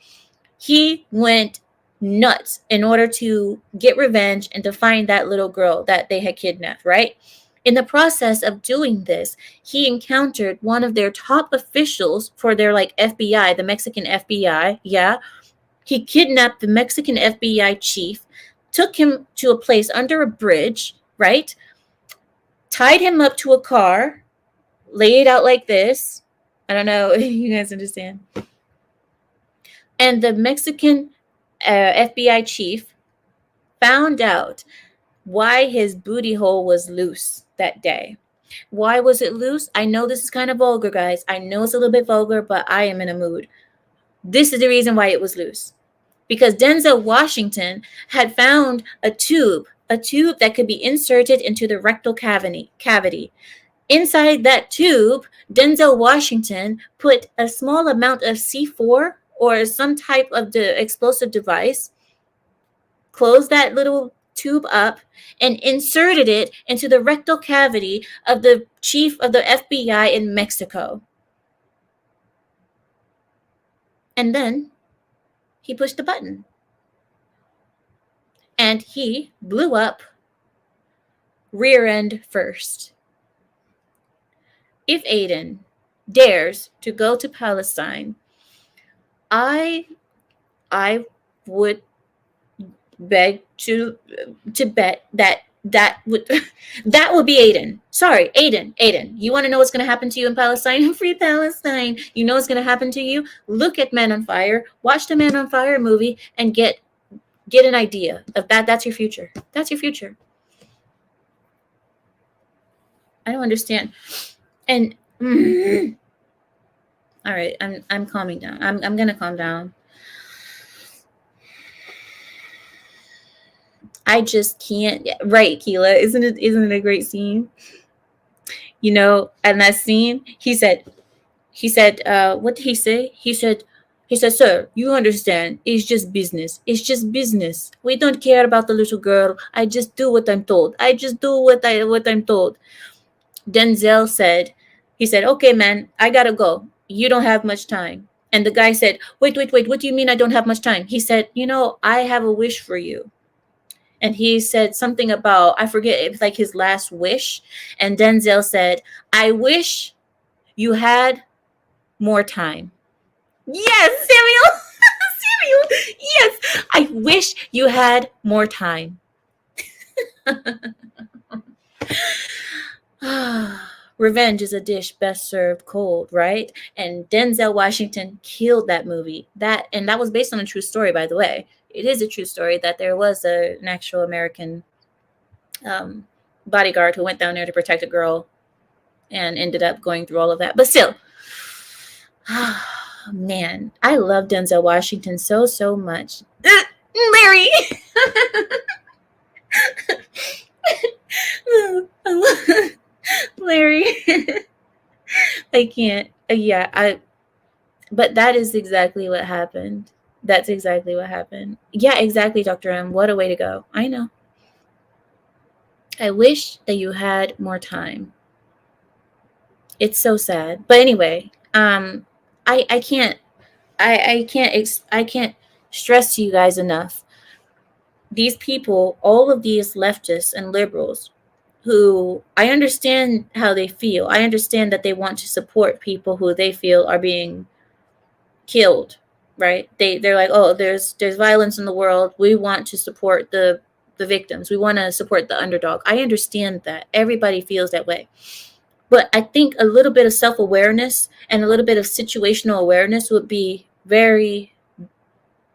He went nuts in order to get revenge and to find that little girl that they had kidnapped, right? In the process of doing this, he encountered one of their top officials for their like FBI, the Mexican FBI. Yeah. He kidnapped the Mexican FBI chief, took him to a place under a bridge, right? Tied him up to a car, laid out like this. I don't know if you guys understand. And the Mexican FBI chief found out why his booty hole was loose that day. Why was it loose? I know this is kind of vulgar, guys. I know it's a little bit vulgar, but I am in a mood. This is the reason why it was loose. Because Denzel Washington had found a tube that could be inserted into the rectal cavity. Inside that tube, Denzel Washington put a small amount of C4 or some type of the explosive device, closed that little tube up, and inserted it into the rectal cavity of the chief of the FBI in Mexico. And then he pushed the button. And he blew up rear end first. If Aiden dares to go to Palestine, I would beg to bet that would be Aiden. Sorry, Aiden. You want to know what's going to happen to you in Palestine? Free Palestine. You know what's going to happen to you? Look at Man on Fire. Watch the Man on Fire movie and get an idea of that. That's your future. That's your future. I don't understand. And all right, I'm calming down. I'm gonna calm down. I just can't. Right, Keela, isn't it a great scene? You know, and that scene, he said, what did he say? He said, sir, you understand, it's just business. It's just business. We don't care about the little girl. I just do what I'm told. I just do what I'm told. Denzel said, he said, okay, man, I gotta go. You don't have much time. And the guy said, wait, what do you mean I don't have much time? He said, you know, I have a wish for you. And he said something about, I forget, it was like his last wish. And Denzel said, I wish you had more time. Yes, Samuel. Samuel. Yes. I wish you had more time. Revenge is a dish best served cold, right? And Denzel Washington killed that movie. That was based on a true story, by the way. It is a true story that there was an actual American bodyguard who went down there to protect a girl and ended up going through all of that. But still, man, I love Denzel Washington so much. Larry! Larry. I can't. But that is exactly what happened. That's exactly what happened. Yeah, exactly, Dr. M. What a way to go. I know. I wish that you had more time. It's so sad. But anyway, I can't stress to you guys enough. These people, all of these leftists and liberals, who I understand how they feel. I understand that they want to support people who they feel are being killed, right? They're like, oh, there's violence in the world. We want to support the victims. We want to support the underdog. I understand that. Everybody feels that way. But I think a little bit of self-awareness and a little bit of situational awareness would be very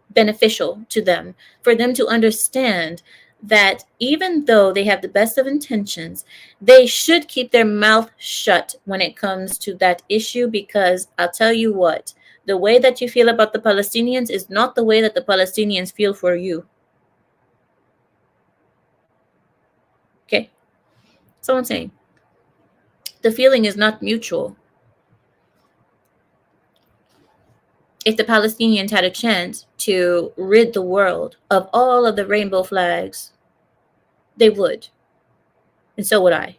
beneficial to them, for them to understand that even though they have the best of intentions, they should keep their mouth shut when it comes to that issue, because I'll tell you what, the way that you feel about the Palestinians is not the way that the Palestinians feel for you. Okay? That's all I'm saying. The feeling is not mutual. If the Palestinians had a chance to rid the world of all of the rainbow flags, they would. And so would I.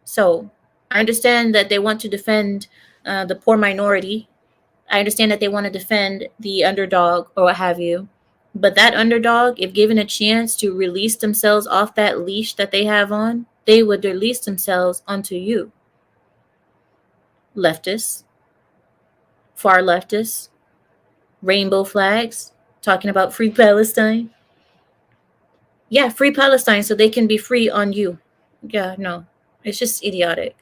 So I understand that they want to defend the poor minority. I understand that they want to defend the underdog or what have you. But that underdog, if given a chance to release themselves off that leash that they have on, they would release themselves onto you. Leftists, far leftists, rainbow flags, talking about free Palestine. Yeah, free Palestine so they can be free on you. Yeah, no, it's just idiotic.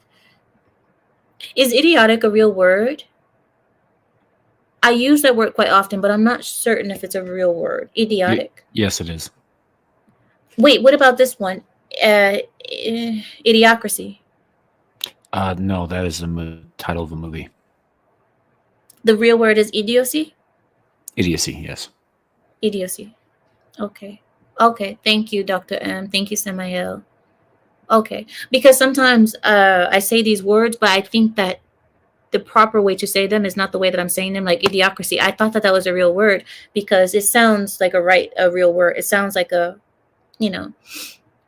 Is idiotic a real word? I use that word quite often, but I'm not certain if it's a real word. Idiotic. Yes, it is. Wait, what about this one? Idiocracy. No, that is the title of the movie. The real word is idiocy? Idiocy, yes. Idiocy. Okay. Okay. Thank you, Dr. M. Thank you, Samael. Okay. Because sometimes I say these words, but I think that the proper way to say them is not the way that I'm saying them, like idiocracy. I thought that was a real word because it sounds like a real word. It sounds like a, you know.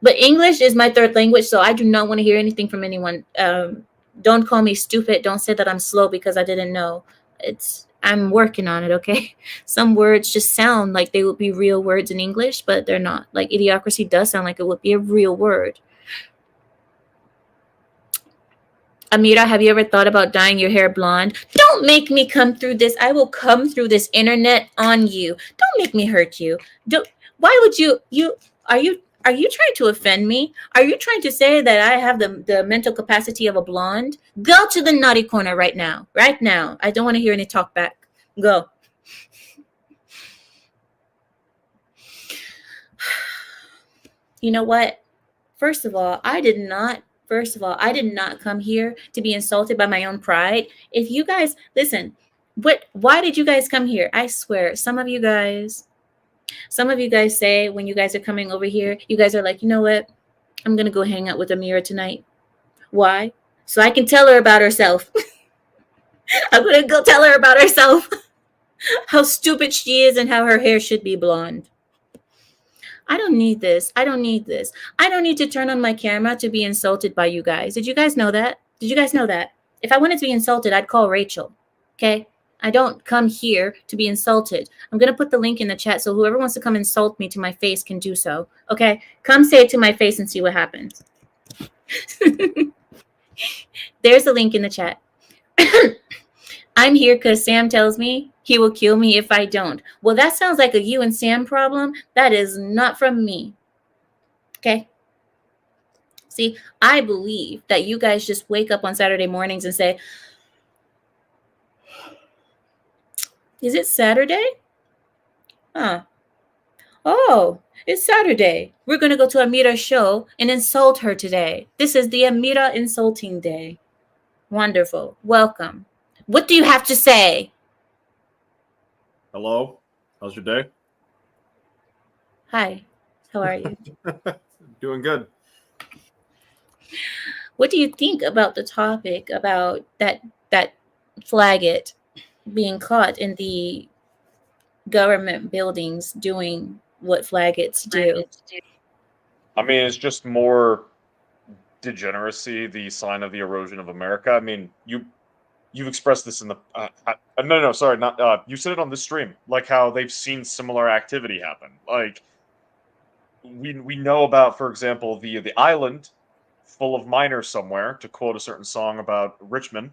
But English is my third language, so I do not want to hear anything from anyone. Don't call me stupid. Don't say that I'm slow because I didn't know. I'm working on it, okay? Some words just sound like they would be real words in English, but they're not. Like idiocracy does sound like it would be a real word. Amira, have you ever thought about dyeing your hair blonde? Don't make me come through this. I will come through this internet on you. Don't make me hurt you. Why would you are you trying to offend me? Are you trying to say that I have the mental capacity of a blonde? Go to the naughty corner right now. Right now. I don't want to hear any talk back. Go. You know what? First of all, I did not come here to be insulted by my own pride. If you guys listen, why did you guys come here? I swear, some of you guys say when you guys are coming over here, you guys are like, you know what? I'm gonna go hang out with Amira tonight. Why? So I can tell her about herself. I'm gonna go tell her about herself. How stupid she is and how her hair should be blonde. I don't need this. I don't need this. I don't need to turn on my camera to be insulted by you guys. Did you guys know that? Did you guys know that? If I wanted to be insulted, I'd call Rachel. Okay? I don't come here to be insulted. I'm going to put the link in the chat so whoever wants to come insult me to my face can do so. Okay? Come say it to my face and see what happens. There's a link in the chat. I'm here because Sam tells me he will kill me if I don't. Well, that sounds like a you and Sam problem. That is not from me. Okay? See, I believe that you guys just wake up on Saturday mornings and say, is it Saturday? Huh. Oh, it's Saturday. We're going to go to Amira's show and insult her today. This is the Amira Insulting Day. Wonderful. Welcome. What do you have to say? Hello. How's your day? Hi. How are you? Doing good. What do you think about the topic about that Flaggett being caught in the government buildings doing what Flaggetts do? I mean, it's just more degeneracy, the sign of the erosion of America. I mean, you've expressed this in the you said it on this stream, like how they've seen similar activity happen. Like we know about, for example, the island full of miners somewhere, to quote a certain song about Richmond.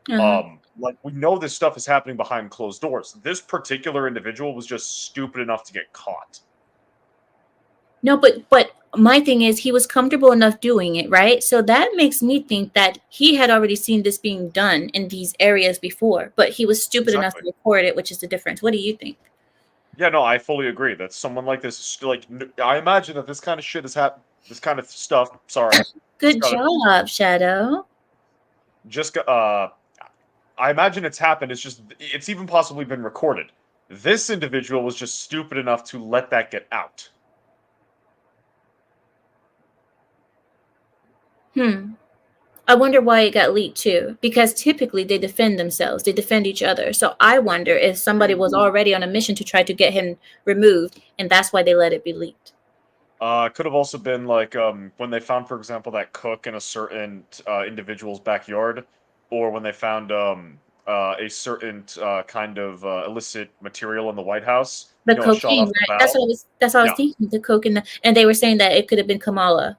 Like we know this stuff is happening behind closed doors. This particular individual was just stupid enough to get caught. No, but my thing is he was comfortable enough doing it, right? So that makes me think that he had already seen this being done in these areas before, but he was stupid enough to record it, which is the difference. What do you think? Yeah, no, I fully agree that someone like this, like, I imagine that this kind of shit has happened, this kind of stuff, sorry. Good job, Shadow. Just, I imagine it's happened, it's even possibly been recorded. This individual was just stupid enough to let that get out. I wonder why it got leaked too, because typically they defend themselves, they defend each other. So I wonder if somebody was already on a mission to try to get him removed, and that's why they let it be leaked. It could have also been like when they found, for example, that cook in a certain individual's backyard, or when they found a certain kind of illicit material in the White House. The You know, a shot cocaine, off the right? bow. That's what I was Yeah, thinking. The coke and they were saying that it could have been Kamala,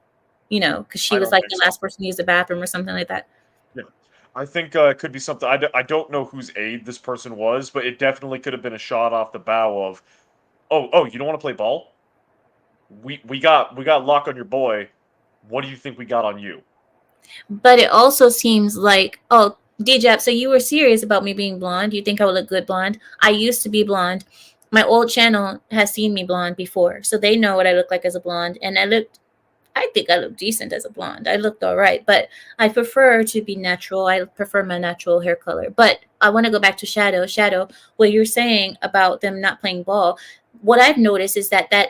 because she I was don't like think the so. last person to use the bathroom or something like that. Yeah, I think it could be something. I don't know whose aide this person was, but it definitely could have been a shot off the bow of, oh, you don't want to play ball? We got lock on your boy. What do you think we got on you? But it also seems like, oh, Djap, so you were serious about me being blonde. You think I would look good blonde? I used to be blonde. My old channel has seen me blonde before, so they know what I look like as a blonde. And I think I look decent as a blonde. I looked all right, but I prefer to be natural. I prefer my natural hair color. But I want to go back to Shadow. Shadow, what you're saying about them not playing ball, what I've noticed is that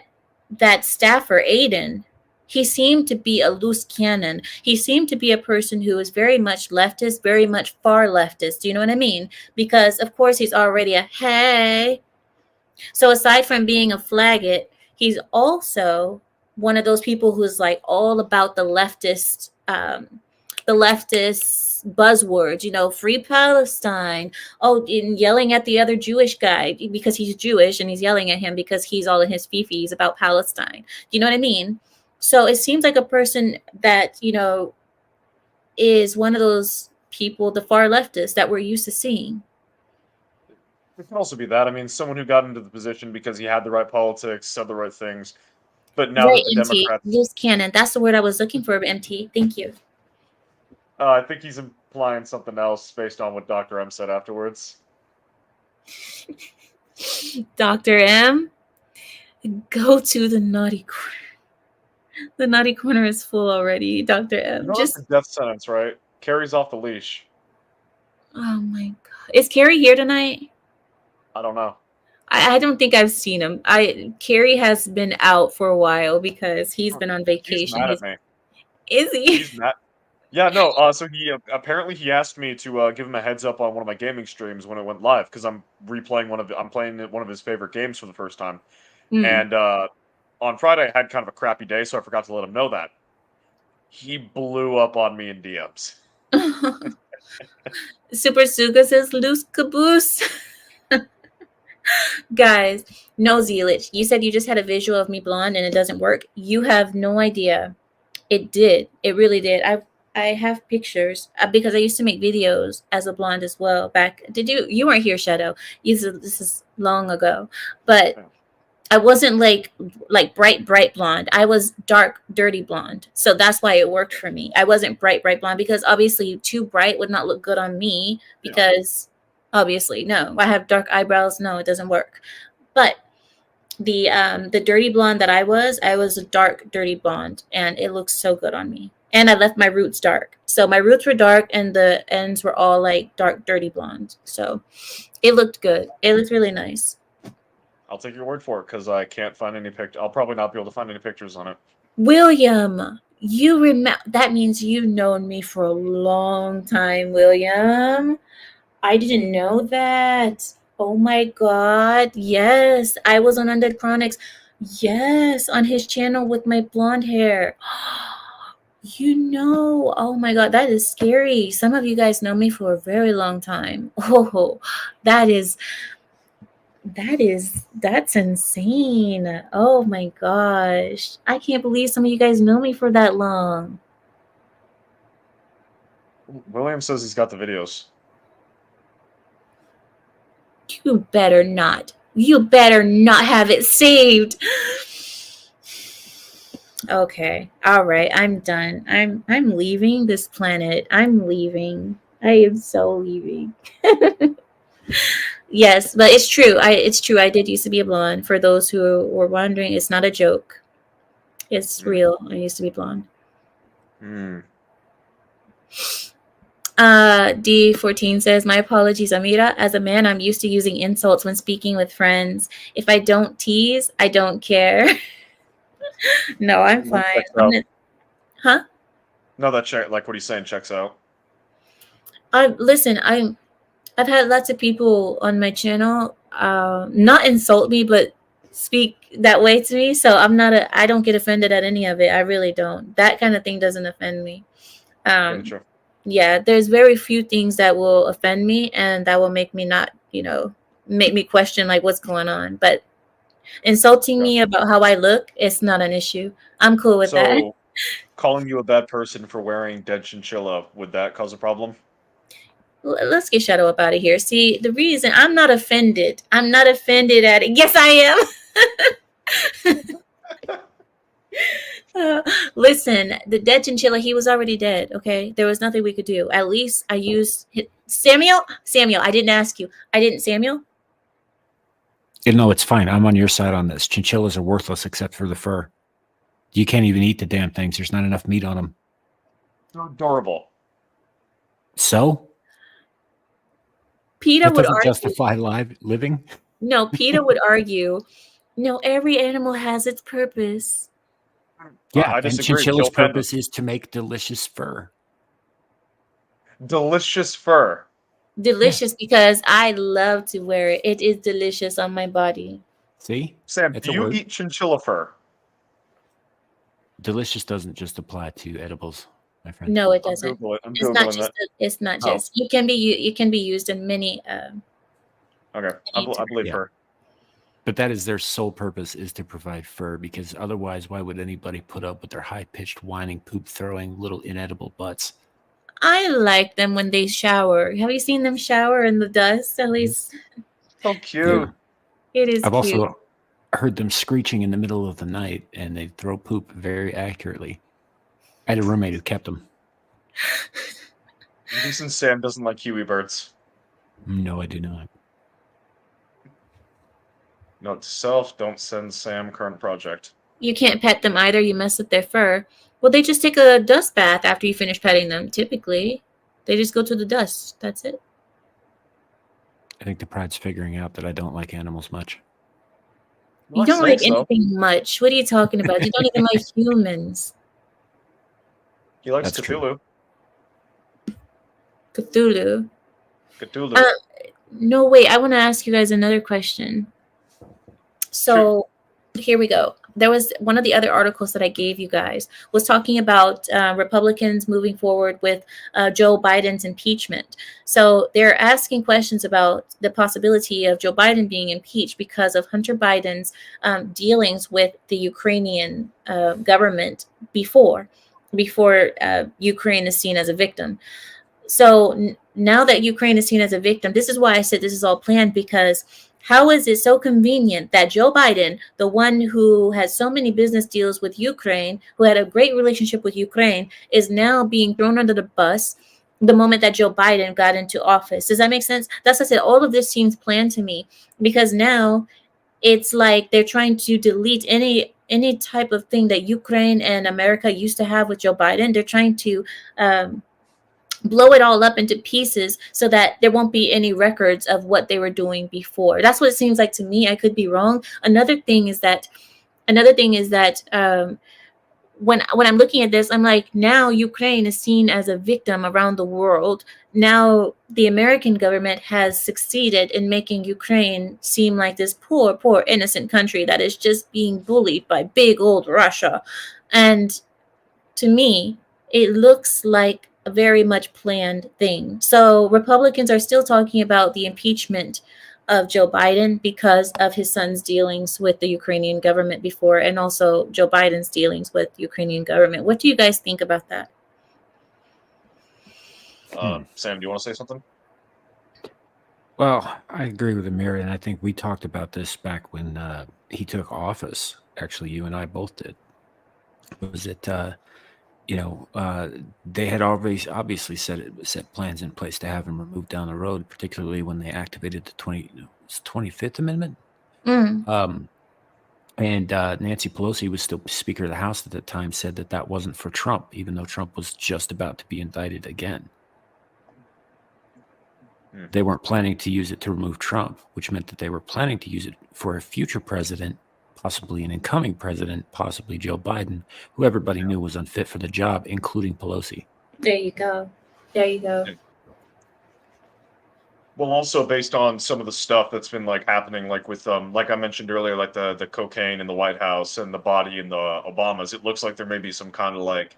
staffer, Aiden, he seemed to be a loose cannon. He seemed to be a person who is very much leftist, very much far leftist. Do you know what I mean? Because of course he's already a hey. So aside from being a flaggot, he's also one of those people who's like all about the leftist buzzwords, free Palestine. Oh, and yelling at the other Jewish guy because he's Jewish, and he's yelling at him because he's all in his fifis about Palestine. Do you know what I mean? So it seems like a person that, is one of those people, the far leftists that we're used to seeing. It can also be that. I mean, someone who got into the position because he had the right politics, said the right things. But now Right, that the MT. Democrats, Loose cannon. That's the word I was looking for, MT. Thank you. I think he's implying something else based on what Dr. M said afterwards. Dr. M, go to the naughty corner. The naughty corner is full already, Dr. M. You know that's a death sentence, right? Carrie's off the leash. Oh my God. Is Carrie here tonight? I don't know. I don't think I've seen him. Carrie has been out for a while because he's been on He's vacation. mad at me. Is he? He's mad. Yeah, no. So he apparently he asked me to give him a heads up on one of my gaming streams when it went live because I'm playing one of his favorite games for the first time. And on Friday I had kind of a crappy day, so I forgot to let him know that. He blew up on me in DMs. Super Suga says loose caboose. Guys, no, Zealot. You said you just had a visual of me blonde and it doesn't work. You have no idea. It did. It really did. I have pictures because I used to make videos as a blonde as well. You weren't here, Shadow. This is long ago, but I wasn't like bright blonde. I was dark, dirty blonde. So that's why it worked for me. I wasn't bright blonde because obviously too bright would not look good on me because obviously no, I have dark eyebrows. No, it doesn't work. But the dirty blonde that I was a dark, dirty blonde, and it looks so good on me. And I left my roots dark. So my roots were dark and the ends were all like dark, dirty blonde. So it looked good. It looked really nice. I'll take your word for it because I can't find any pictures. I'll probably not be able to find any pictures on it. William, you remember? That means you've known me for a long time, William. I didn't know that. Oh my God. Yes, I was on Undead Chronics. Yes, on his channel with my blonde hair. Oh my God, that is scary. Some of you guys know me for a very long time. Oh, that's insane. Oh my gosh. I can't believe some of you guys know me for that long. William says he's got the videos. You better not. You better not have it saved. Okay. All right. I'm done. I'm leaving this planet. I'm leaving. I am so leaving. Yes, but it's true. It's true. I did used to be a blonde. For those who were wondering, it's not a joke. It's real. I used to be blonde. D14 says, my apologies, Amira. As a man, I'm used to using insults when speaking with friends. If I don't tease, I don't care. No, I'm fine. Huh? No, that check like what he's saying checks out. Listen, I've had lots of people on my channel not insult me, but speak that way to me. So I don't get offended at any of it. I really don't. That kind of thing doesn't offend me. Gotcha. Yeah, there's very few things that will offend me and that will make me not, make me question like what's going on. But insulting me about how I look, it's not an issue. I'm cool with that. So, calling you a bad person for wearing dead chinchilla, would that cause a problem? Let's get Shadow up out of here. See, the reason I'm not offended at it. Yes, I am. Listen, the dead chinchilla, he was already dead. Okay, there was nothing we could do. At least I used Samuel. I didn't ask you. I didn't, Samuel. No, it's fine. I'm on your side on this. Chinchillas are worthless except for the fur. You can't even eat the damn things. There's not enough meat on them. They're adorable. So? PETA That would doesn't argue. justify living? No, PETA would argue. No, every animal has its purpose. Yeah, I and disagree. chinchilla's Kill pandas. purpose is to make delicious fur. Delicious fur. Delicious because I love to wear it. It is delicious on my body. See? Sam, That's do a you word. eat chinchilla fur? Delicious doesn't just apply to edibles, my friend. No, it I'm doesn't. Googling, I'm It's not Googling just. that. It's not Oh. just. It can be used in many. Okay, I believe Yeah. her. But that is their sole purpose, is to provide fur, because otherwise, why would anybody put up with their high-pitched, whining, poop-throwing little inedible butts? I like them when they shower. Have you seen them shower in the dust? At least So cute. it is I've cute. also heard them screeching in the middle of the night, and they throw poop very accurately. I had a roommate who kept them. Reason Sam doesn't like kiwi birds. No, I do not. Note to self: don't send Sam current project. You can't pet them either. You mess with their fur. Well, they just take a dust bath after you finish petting them. Typically, they just go to the dust. That's it. I think the pride's figuring out that I don't like animals much. You I don't say like so. anything much. What are you talking about? You don't even like humans. He likes That's true. Cthulhu. Cthulhu. Cthulhu. No, wait. I want to ask you guys another question. So here we go. There was one of the other articles that I gave you guys was talking about Republicans moving forward with Joe Biden's impeachment. So they're asking questions about the possibility of Joe Biden being impeached because of Hunter Biden's dealings with the Ukrainian government before Ukraine is seen as a victim. So now that Ukraine is seen as a victim, this is why I said this is all planned, because how is it so convenient that Joe Biden, the one who has so many business deals with Ukraine, who had a great relationship with Ukraine, is now being thrown under the bus the moment that Joe Biden got into office? Does that make sense? That's why I said all of this seems planned to me, because now it's like they're trying to delete any type of thing that Ukraine and America used to have with Joe Biden. They're trying to blow it all up into pieces so that there won't be any records of what they were doing before. That's what it seems like to me. I could be wrong. Another thing is that when I'm looking at this, I'm like, now Ukraine is seen as a victim around the world. Now the American government has succeeded in making Ukraine seem like this poor innocent country that is just being bullied by big old Russia. And to me, it looks like a very much planned thing. So Republicans are still talking about the impeachment of Joe Biden because of his son's dealings with the Ukrainian government before, and also Joe Biden's dealings with Ukrainian government. What do you guys think about that? Sam, do you want to say something? Well, I agree with Amir, and I think we talked about this back when he took office. Actually, you and I both did. Was that they had already obviously set plans in place to have him removed down the road, particularly when they activated the 25th Amendment. Mm. And Nancy Pelosi was still Speaker of the House at the time, said that wasn't for Trump, even though Trump was just about to be indicted again. They weren't planning to use it to remove Trump, which meant that they were planning to use it for a future president, possibly an incoming president, possibly Joe Biden, who everybody knew was unfit for the job, including Pelosi. There you go. There you go. Well, also based on some of the stuff that's been like happening, like with like I mentioned earlier, like the cocaine in the White House and the body in the Obamas, it looks like there may be some kind of like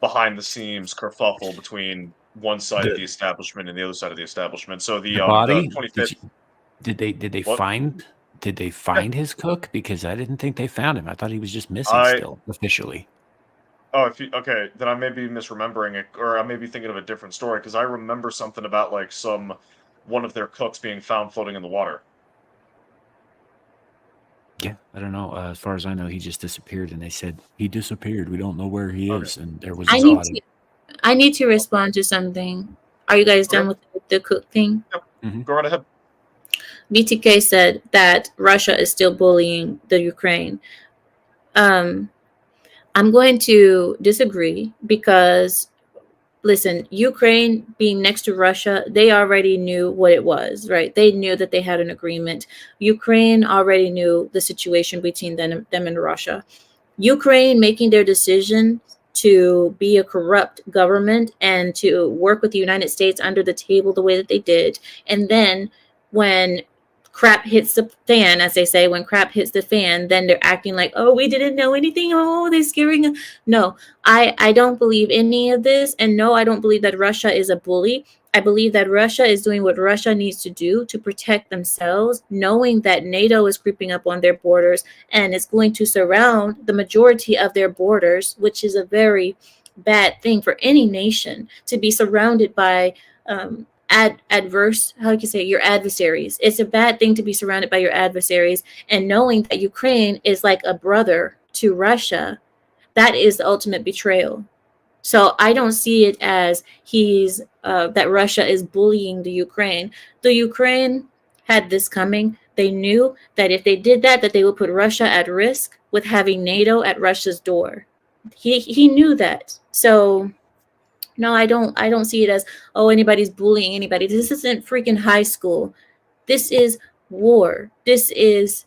behind the scenes kerfuffle between one side of the establishment and the other side of the establishment. So the body? 25th. Did they What? find his cook? Because I didn't think they found him. I thought he was just missing still officially. Oh, okay, then I may be misremembering it, or I may be thinking of a different story because I remember something about like one of their cooks being found floating in the water. Yeah, I don't know. As far as I know, he just disappeared, and they said he disappeared. We don't know where he is, and there was his body. I need to respond to something. Are you guys done with the cook thing? Yep. Go right ahead. BTK said that Russia is still bullying the Ukraine. I'm going to disagree because, listen, Ukraine being next to Russia, they already knew what it was, right? They knew that they had an agreement. Ukraine already knew the situation between them and Russia. Ukraine making their decision to be a corrupt government and to work with the United States under the table the way that they did. And then when crap hits the fan, as they say, when crap hits the fan, then they're acting like, oh, we didn't know anything. Oh, they're scaring us. No, I don't believe any of this. And no, I don't believe that Russia is a bully. I believe that Russia is doing what Russia needs to do to protect themselves, knowing that NATO is creeping up on their borders and is going to surround the majority of their borders, which is a very bad thing for any nation to be surrounded by adverse, how you say, your adversaries. It's a bad thing to be surrounded by your adversaries, and knowing that Ukraine is like a brother to Russia, that is the ultimate betrayal. So I don't see it as that Russia is bullying the Ukraine. The Ukraine had this coming. They knew that if they did that they would put Russia at risk with having NATO at Russia's door. He knew that. So no, I don't see it as, oh, anybody's bullying anybody. This isn't freaking high school. This is war. This is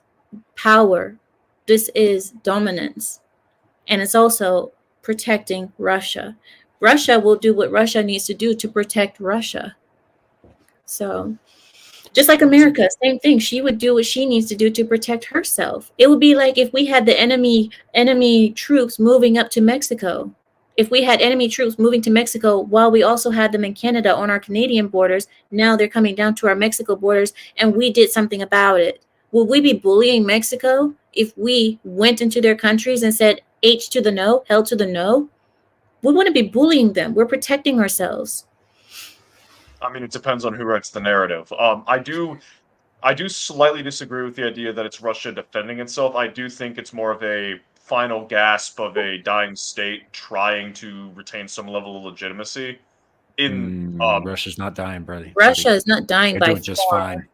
power. This is dominance. And it's also protecting Russia. Russia will do what Russia needs to do to protect Russia. So just like America, same thing. She would do what she needs to do to protect herself. It would be like if we had the enemy troops moving up to Mexico. If we had enemy troops moving to Mexico while we also had them in Canada on our Canadian borders, now they're coming down to our Mexico borders and we did something about it. Would we be bullying Mexico if we went into their countries and said H to the no, hell to the no? We wouldn't be bullying them. We're protecting ourselves. I mean, it depends on who writes the narrative. I do slightly disagree with the idea that it's Russia defending itself. I do think it's more of a final gasp of a dying state trying to retain some level of legitimacy. Russia's not dying, brother. Russia is not dying by doing just fine.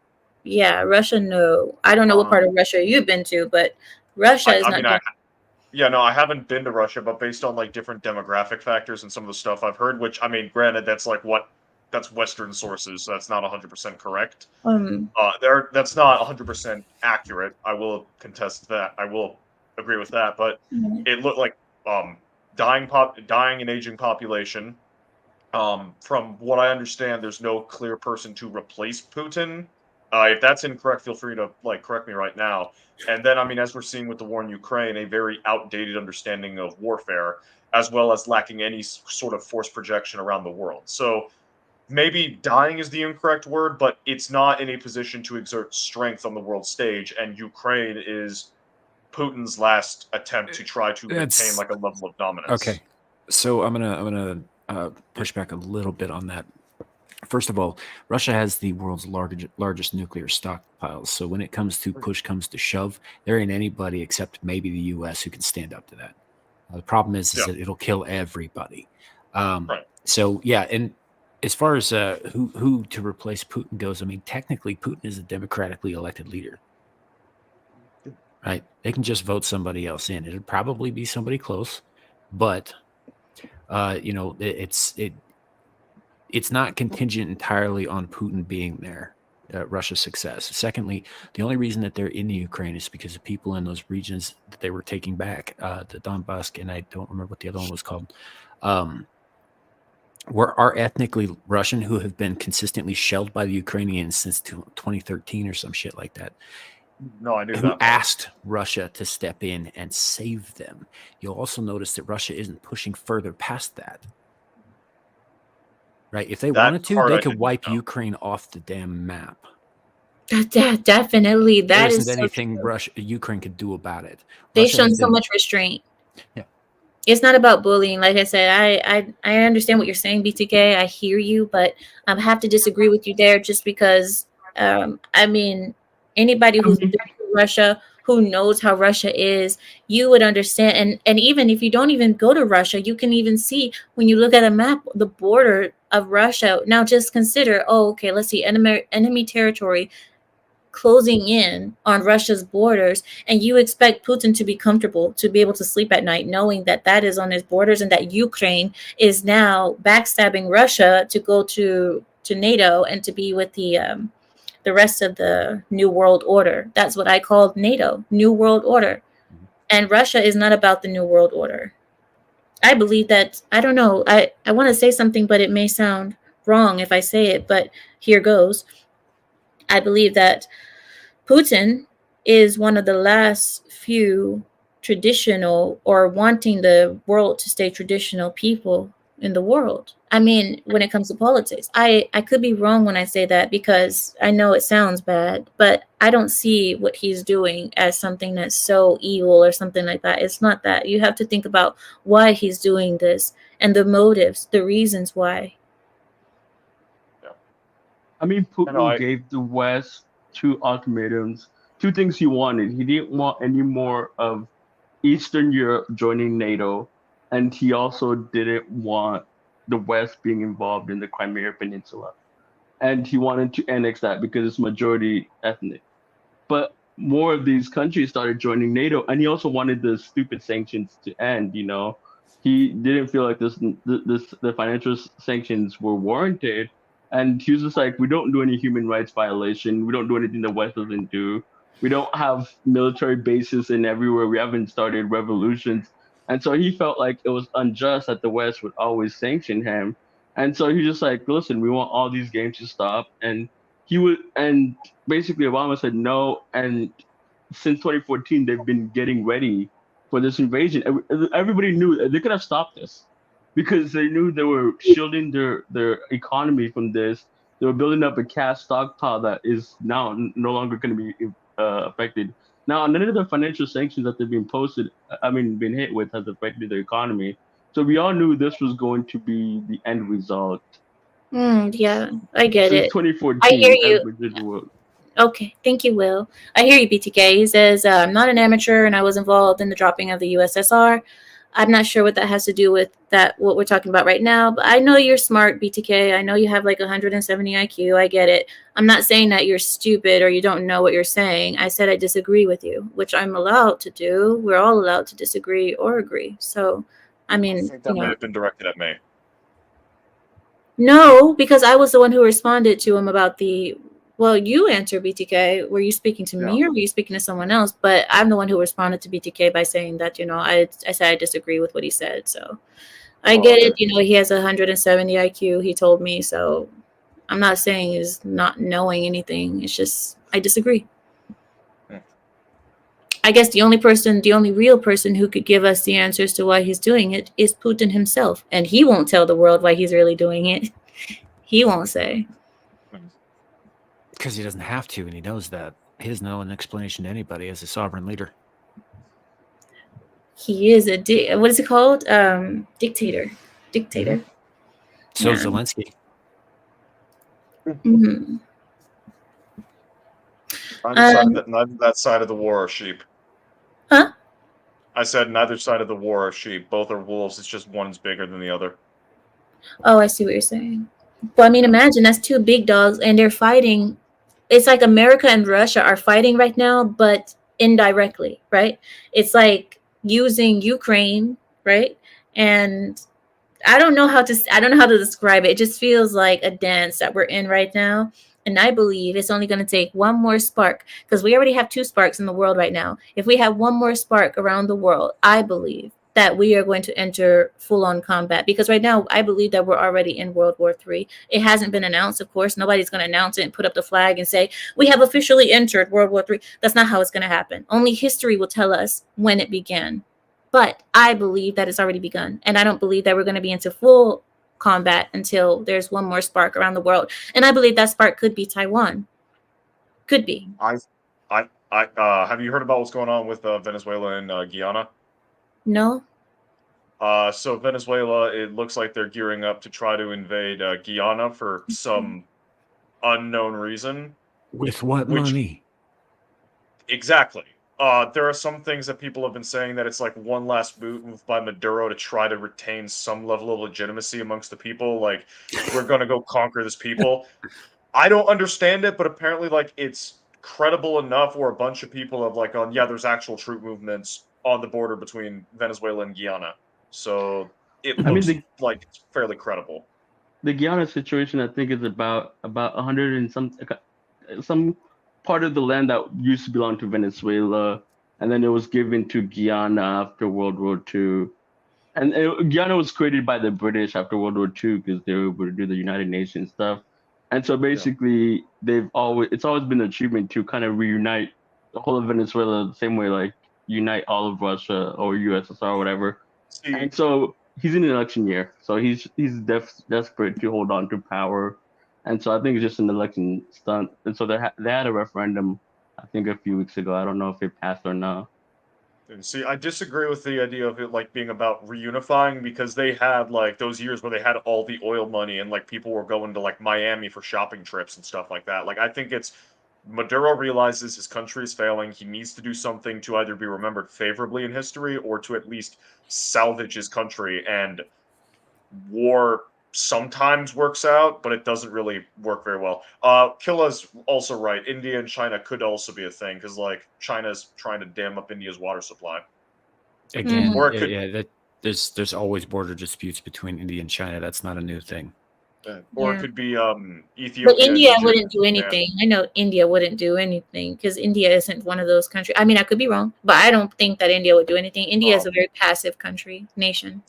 Yeah, Russia, no. I don't know what part of Russia you've been to, but Russia is not dying. I haven't been to Russia, but based on like different demographic factors and some of the stuff I've heard, which I mean, granted, that's Western sources, so that's not 100% correct. That's not 100% accurate. I will contest that. I will agree with that, but it looked like dying and aging population. From what I understand, there's no clear person to replace Putin. If that's incorrect, feel free to correct me right now. And then, I mean, as we're seeing with the war in Ukraine, a very outdated understanding of warfare, as well as lacking any sort of force projection around the world. So maybe dying is the incorrect word, but it's not in a position to exert strength on the world stage. And Ukraine is Putin's last attempt to try to retain like a level of dominance. Okay, so I'm gonna push back a little bit on that. First of all, Russia has the world's largest nuclear stockpiles. So when it comes to push comes to shove, there ain't anybody except maybe the U.S. who can stand up to that. The problem is that it'll kill everybody. Right. So yeah, and as far as who to replace Putin goes, I mean, technically Putin is a democratically elected leader. Right? They can just vote somebody else in. It'd probably be somebody close, but it's not contingent entirely on Putin being there. Russia's success. Secondly, the only reason that they're in the Ukraine is because the people in those regions that they were taking back, the Donbass, and I don't remember what the other one was called, are ethnically Russian who have been consistently shelled by the Ukrainians since 2013 or some shit like that. No, I knew Who that. asked Russia to step in and save them. You'll also notice that Russia isn't pushing further past that. Right? If they That wanted to, part they I could didn't wipe know. Ukraine off the damn map. Definitely, There that is isn't so anything true. Ukraine could do about it. They've Russia has shown so been- much restraint. Yeah. It's not about bullying. Like I said, I understand what you're saying, BTK. I hear you, but I have to disagree with you there just because, I mean, anybody who's been to Russia, who knows how Russia is, you would understand. And even if you don't even go to Russia, you can even see when you look at a map, the border of Russia. Now just consider, oh, okay, let's see, enemy territory closing in on Russia's borders, and you expect Putin to be comfortable, to be able to sleep at night, knowing that that is on his borders and that Ukraine is now backstabbing Russia to go to NATO and to be with the rest of the New World Order. That's what I call NATO, New World Order. And Russia is not about the New World Order. I believe that, I don't know, I want to say something, but it may sound wrong if I say it, but here goes. I believe that Putin is one of the last few traditional or wanting the world to stay traditional people in the world. I mean, when it comes to politics, I could be wrong when I say that because I know it sounds bad, but I don't see what he's doing as something that's so evil or something like that. It's not that. You have to think about why he's doing this and the motives, the reasons why. I mean, Putin No, I- gave the West two ultimatums, two things he wanted. He didn't want any more of Eastern Europe joining NATO, and he also didn't want the West being involved in the Crimea Peninsula. And he wanted to annex that because it's majority ethnic. But more of these countries started joining NATO, and he also wanted the stupid sanctions to end. You know, he didn't feel like the financial sanctions were warranted. And he was just like, we don't do any human rights violation. We don't do anything the West doesn't do. We don't have military bases in everywhere. We haven't started revolutions. And so he felt like it was unjust that the West would always sanction him. And so he just like, listen, we want all these games to stop. And basically Obama said no. And since 2014, they've been getting ready for this invasion. Everybody knew they could have stopped this, because they knew they were shielding their economy from this. They were building up a cash stockpile that is now no longer going to be affected. Now, none of the financial sanctions that they've been hit with has affected their economy. So we all knew this was going to be the end result. Yeah, I get Since it. 2014, I hear you. everybody did the work. Okay, thank you, Will. I hear you, BTK. He says, I'm not an amateur and I was involved in the dropping of the USSR. I'm not sure what that has to do with what we're talking about right now, but I know you're smart, BTK. I know you have like 170 IQ. I get it. I'm not saying that you're stupid or you don't know what you're saying. I said I disagree with you, which I'm allowed to do. We're all allowed to disagree or agree. So, I mean, I think that may have been directed at me. No, because I was the one who responded to him about well, you answer BTK. Were you speaking to me or were you speaking to someone else? But I'm the one who responded to BTK by saying that, I said I disagree with what he said. So I get it. He has 170 IQ, he told me. So I'm not saying he's not knowing anything. It's just, I disagree. I guess the only real person who could give us the answers to why he's doing it is Putin himself. And he won't tell the world why he's really doing it. He won't say. Because he doesn't have to, and he knows that. He doesn't know an explanation to anybody as a sovereign leader. He is what is it called? Dictator. So Yeah. Zelensky. Mm-hmm. Neither that side of the war are sheep. Huh? I said neither side of the war are sheep. Both are wolves. It's just one's bigger than the other. Oh, I see what you're saying. Well, I mean, imagine that's two big dogs and they're fighting. It's like America and Russia are fighting right now, but indirectly, right? It's like using Ukraine, right? And I don't know how to describe it. It just feels like a dance that we're in right now. And I believe it's only going to take one more spark, because we already have 2 sparks in the world right now. If we have one more spark around the world, I believe that we are going to enter full-on combat, because right now I believe that we're already in World War III. It hasn't been announced, of course. Nobody's going to announce it and put up the flag and say, we have officially entered World War III. That's not how it's going to happen. Only history will tell us when it began. But I believe that it's already begun. And I don't believe that we're going to be into full combat until there's one more spark around the world. And I believe that spark could be Taiwan. Could be. Have you heard about what's going on with Venezuela and Guyana? No? So Venezuela, it looks like they're gearing up to try to invade Guyana for some unknown reason. With what Which- money? Exactly. There are some things that people have been saying that it's like one last move by Maduro to try to retain some level of legitimacy amongst the people. Like, we're going to go conquer this people. I don't understand it, but apparently, like, it's credible enough where a bunch of people have, like, yeah, there's actual troop movements on the border between Venezuela and Guyana. So it looks like it's fairly credible. The Guyana situation, I think, is about 100 and some part of the land that used to belong to Venezuela, and then it was given to Guyana after World War II. And Guyana was created by the British after World War II because they were able to do the United Nations stuff. And so basically, it's always been an achievement to kind of reunite the whole of Venezuela the same way, like unite all of Russia or USSR or whatever. See, And so he's in an election year, so he's desperate to hold on to power. And so I think it's just an election stunt. And so they had a referendum, I think, a few weeks ago. I don't know if it passed or not. and see, I disagree with the idea of it like being about reunifying, because they had like those years where they had all the oil money and like people were going to like Miami for shopping trips and stuff like that. Like, I think it's Maduro realizes his country is failing. He needs to do something to either be remembered favorably in history or to at least salvage his country. And war sometimes works out, but it doesn't really work very well. Killa's also right. India and China could also be a thing, because like China's trying to dam up India's water supply. Again, Or it could- yeah, there's always border disputes between India and China. That's not a new thing. Or Yeah. it could be Ethiopia. But India and wouldn't do Japan. anything. I know India wouldn't do anything because India isn't one of those countries. I mean, I could be wrong, but I don't think that India would do anything. India is a very passive nation.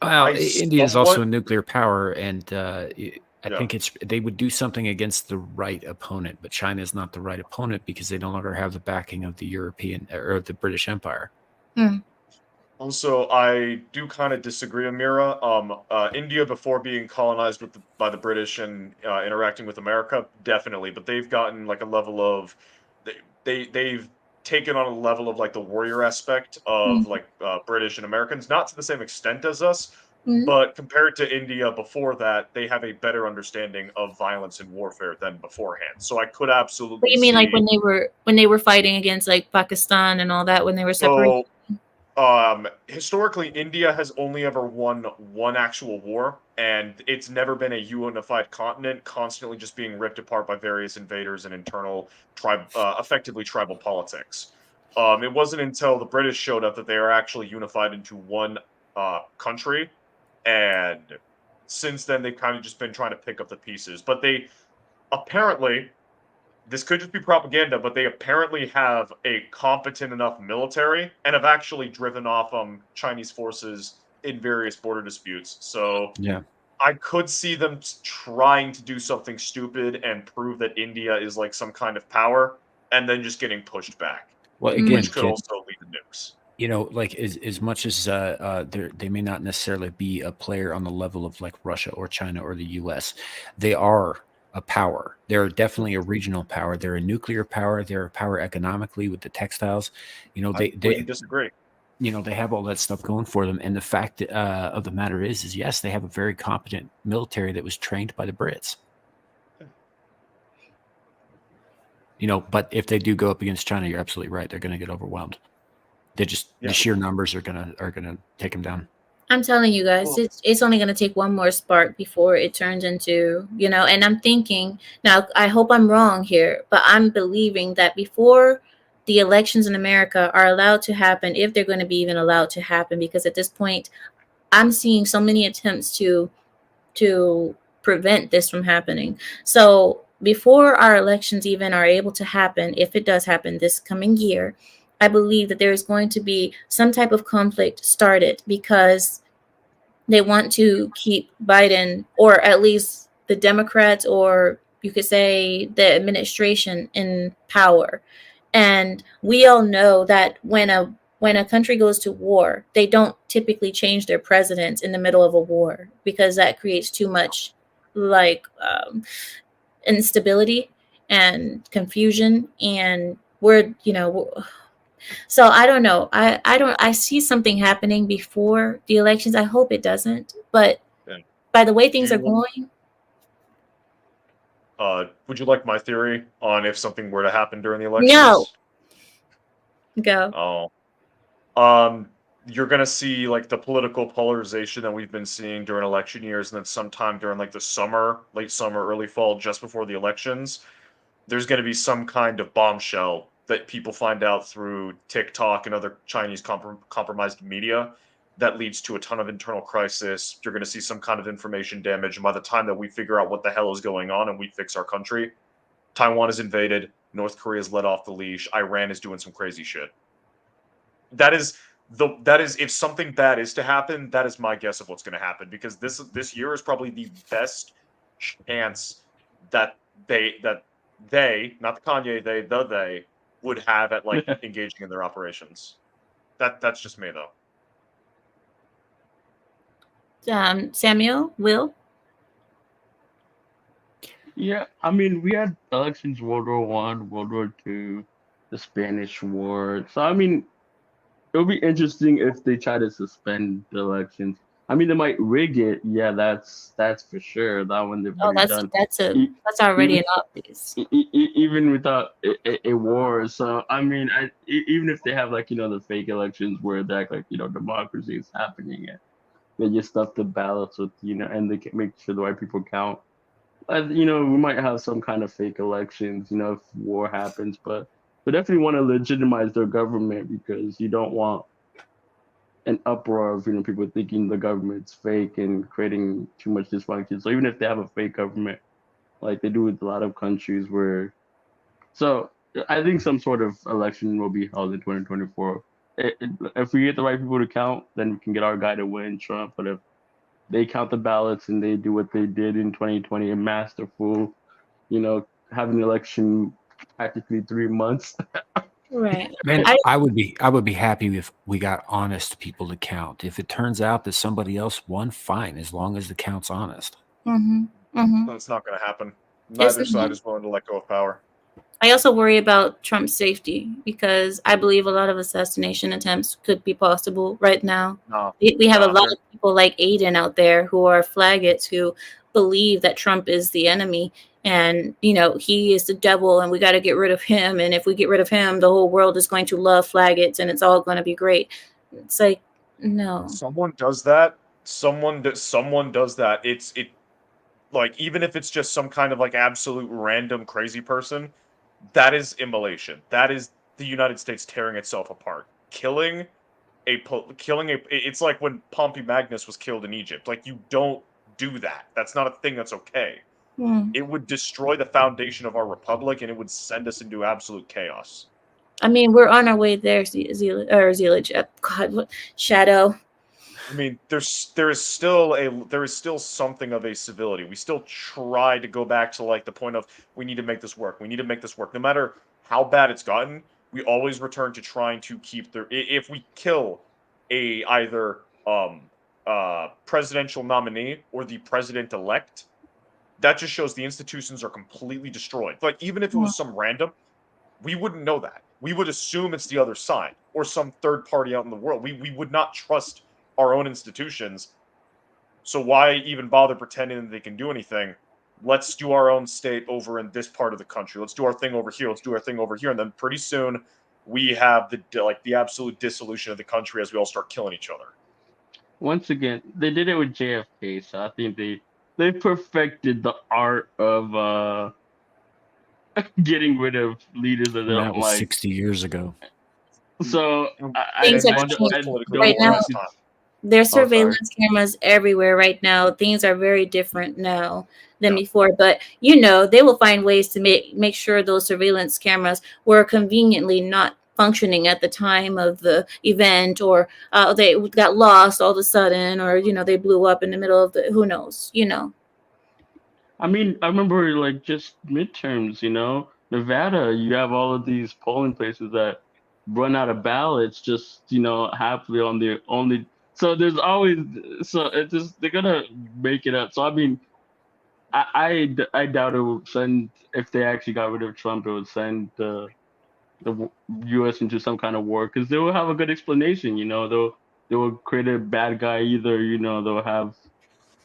Well, I India is also a somewhat- nuclear power, and I Yeah. think they would do something against the right opponent, but China is not the right opponent because they no longer have the backing of the European or the British Empire. Also, I do kind of disagree, Amira. India, before being colonized by the British and interacting with America, definitely, but they've gotten like a level of they've taken on a level of like the warrior aspect of like British and Americans, not to the same extent as us, Mhm. but compared to India before that, they have a better understanding of violence and warfare than beforehand. So I could absolutely. What do you mean, like see- when they were fighting against like Pakistan and all that, when they were separated? So, historically, India has only ever won one actual war, and it's never been a unified continent, constantly just being ripped apart by various invaders and internal effectively tribal politics. It wasn't until the British showed up that they are actually unified into one country, and since then they've kind of just been trying to pick up the pieces. But they apparently, this could just be propaganda, but they apparently have a competent enough military and have actually driven off Chinese forces in various border disputes. So Yeah. I could see them trying to do something stupid and prove that India is like some kind of power, and then just getting pushed back, Well, again, which could kid, also lead to nukes. you know, like as much as they may not necessarily be a player on the level of like Russia or China or the U.S., they are a power. They're definitely a regional power. They're a nuclear power. They're a power economically with the textiles. You know, I wouldn't disagree. you know, they have all that stuff going for them. And the fact of the matter is yes, they have a very competent military that was trained by the Brits. You know, but if they do go up against China, you're absolutely right. They're going to get overwhelmed. They just Yeah. the sheer numbers are gonna take them down. I'm telling you guys, Well- it's only going to take one more spark before it turns into, and I'm thinking, now I hope I'm wrong here, but I'm believing that before the elections in America are allowed to happen, if they're going to be even allowed to happen, because at this point, I'm seeing so many attempts to prevent this from happening. So before our elections even are able to happen, if it does happen this coming year, I believe that there is going to be some type of conflict started because they want to keep Biden, or at least the Democrats, or you could say the administration, in power. And we all know that when a country goes to war, they don't typically change their president in the middle of a war because that creates too much like instability and confusion. And so I don't know. I see something happening before the elections. I hope it doesn't. But Yeah. by the way things Do are you- going, Would you like my theory on if something were to happen during the elections? No. go. Oh. You're gonna see like the political polarization that we've been seeing during election years, and then sometime during like the summer, late summer, early fall, just before the elections, there's gonna be some kind of bombshell that people find out through TikTok and other Chinese compromised media that leads to a ton of internal crisis. You're gonna see some kind of information damage, and by the time that we figure out what the hell is going on and we fix our country, Taiwan is invaded, North Korea is let off the leash, Iran is doing some crazy shit. That is if something bad is to happen, that is my guess of what's going to happen, because this year is probably the best chance that they not the Kanye they would have at like engaging in their operations. That's just me though. Samuel, Will? Yeah, I mean, we had elections World War One, World War Two, the Spanish War. So I mean, it'll be interesting if they try to suspend the elections. I mean, they might rig it. Yeah, that's for sure. That one they've Oh, already done. that's already an obvious. Even without a war. So I mean, even if they have like the fake elections where they act like democracy is happening and they just stuff the ballots with and they can make sure the right people count. We might have some kind of fake elections, if war happens, but they definitely want to legitimize their government because you don't want an uproar of people thinking the government's fake and creating too much dysfunction. So even if they have a fake government, like they do with a lot of countries so I think some sort of election will be held in 2024. If we get the right people to count, then we can get our guy to win, Trump. But if they count the ballots and they do what they did in 2020 and masterful, have an election practically 3 months. Right. Man, I would be happy if we got honest people to count. If it turns out that somebody else won, fine, as long as the count's honest. Mm-hmm. Mm-hmm. That's not going to happen. It's Neither side not. is willing to let go of power. I also worry about Trump's safety because I believe a lot of assassination attempts could be possible right now. No. We have a No, lot of people like Aiden out there who are flaggots who believe that Trump is the enemy and he is the devil and we got to get rid of him, and if we get rid of him the whole world is going to love flaggots and it's all going to be great. It's like, no. Someone does that. Someone does that. It like, even if it's just some kind of like absolute random crazy person, that is immolation. That is the United States tearing itself apart. It's like when Pompey Magnus was killed in Egypt. Like, you don't do that. That's not a thing that's okay. It would destroy the foundation of our republic and it would send us into absolute chaos. I mean, we're on our way there, Zealage. God, what Shadow? I mean, there is still something of a civility. We still try to go back to like the point of we need to make this work. We need to make this work. No matter how bad it's gotten, we always return to trying to keep if we kill either presidential nominee or the president elect, that just shows the institutions are completely destroyed. Like, even if it was some random, we wouldn't know that. We would assume it's the other side or some third party out in the world. We would not trust our own institutions. So why even bother pretending that they can do anything? Let's do our own state over in this part of the country. Let's do our thing over here. Let's do our thing over here. And then pretty soon we have the absolute dissolution of the country as we all start killing each other. Once again, they did it with JFK, so I think they perfected the art of getting rid of leaders that they That don't was like. 60 years ago. So Things have changed. Right now, there's surveillance cameras everywhere right now. Things are very different now. than Yeah. before. But you know, they will find ways to make sure those surveillance cameras were conveniently not functioning at the time of the event, or they got lost all of a sudden, or you know, they blew up in the middle of the who knows, you know. I mean, I remember like just midterms, Nevada, you have all of these polling places that run out of ballots just, happily on their only. So there's always, so it just, they're gonna make it up. So I mean, I doubt it would send, if they actually got rid of Trump, it would send the U.S. into some kind of war, because they will have a good explanation, they will create a bad guy either, they'll have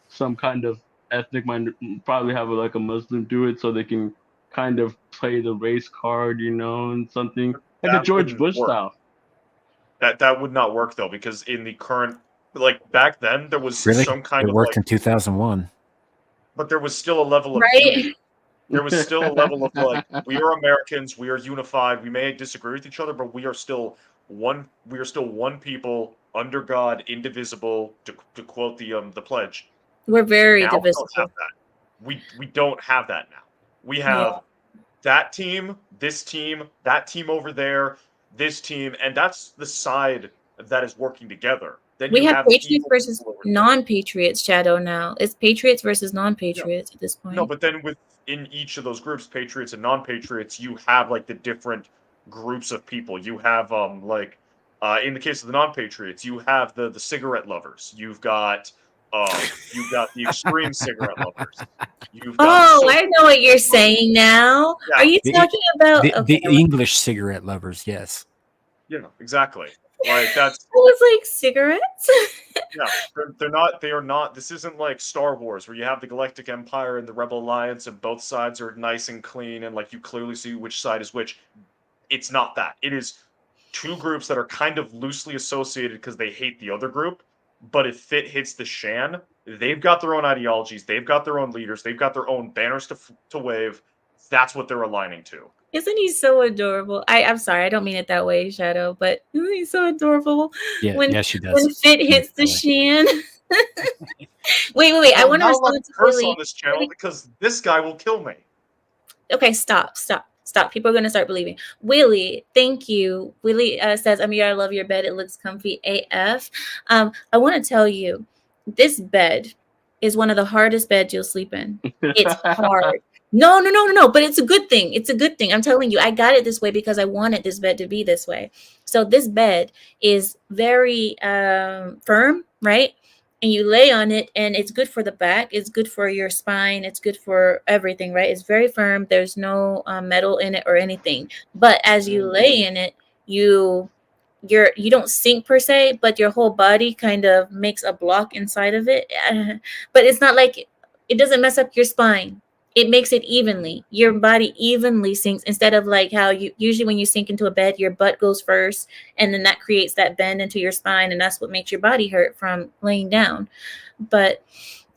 some kind of ethnic mind, probably have like a Muslim do it so they can kind of play the race card, and something like a That George wouldn't Bush work. style. That would not work though, because in the current, like back then, there was Really? some kind It of worked like, in 2001. but there was still a level of Right? unity. There was still a level of like, we are Americans, we are unified. We may disagree with each other, but we are still one. We are still one people under God, indivisible. To quote the pledge. We're very Now we divisible. don't have that. We don't have that now. We have that team, this team, that team over there, this team, and that's the side that is working together. Then We you have the patriots evil versus people over there. non-patriots, Shadow. Now it's patriots versus non-patriots at this point. No, but then within each of those groups, patriots and non-patriots, you have like the different groups of people. You have in the case of the non-patriots, you have the cigarette lovers. You've got the extreme cigarette lovers. You've got Oh, I know what you're saying now. Yeah. Are you The- talking about? The English cigarette lovers, yes. Yeah, exactly. Like that's It was like cigarettes. yeah. They're not. They are not. This isn't like Star Wars where you have the Galactic Empire and the Rebel Alliance, and both sides are nice and clean, and like you clearly see which side is which. It's not that. It is two groups that are kind of loosely associated because they hate the other group. But if it hits the shan, they've got their own ideologies, they've got their own leaders, they've got their own banners to wave. That's what they're aligning to. Isn't he so adorable? I'm sorry, I don't mean it that way, Shadow, but isn't he so adorable? Yeah, When- yes, she When does. Fit hits the shan. wait. I want to I'm not allowed respond to to curse Willie. on this channel because this guy will kill me. Okay, stop. People are going to start believing. Willie, thank you. Willie says, Amir, I love your bed. It looks comfy AF. I want to tell you, this bed is one of the hardest beds you'll sleep in. It's hard. No. But it's a good thing. It's a good thing. I'm telling you, I got it this way because I wanted this bed to be this way. So this bed is very firm, right? And you lay on it, and it's good for the back. It's good for your spine. It's good for everything, right? It's very firm. There's no metal in it or anything. But as you lay in it, you don't sink per se, but your whole body kind of makes a block inside of it. But it's not like it doesn't mess up your spine. It makes it evenly. Your body evenly sinks instead of like how you usually when you sink into a bed, your butt goes first, and then that creates that bend into your spine, and that's what makes your body hurt from laying down. But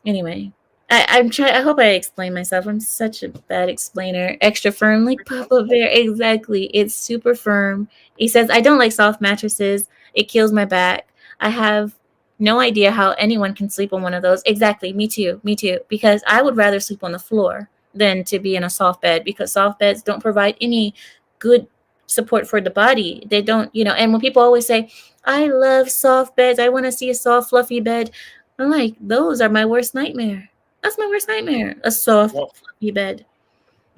anyway, I'm trying. I hope I explain myself. I'm such a bad explainer. Extra firm, like Papa Bear. Exactly. It's super firm. He says, I don't like soft mattresses. It kills my back. I have no idea how anyone can sleep on one of those. Exactly. Me too. Because I would rather sleep on the floor than to be in a soft bed, because soft beds don't provide any good support for the body. They don't, and when people always say, I love soft beds, I want to see a soft, fluffy bed. I'm like, those are my worst nightmare. That's my worst nightmare. A soft, Well, fluffy bed.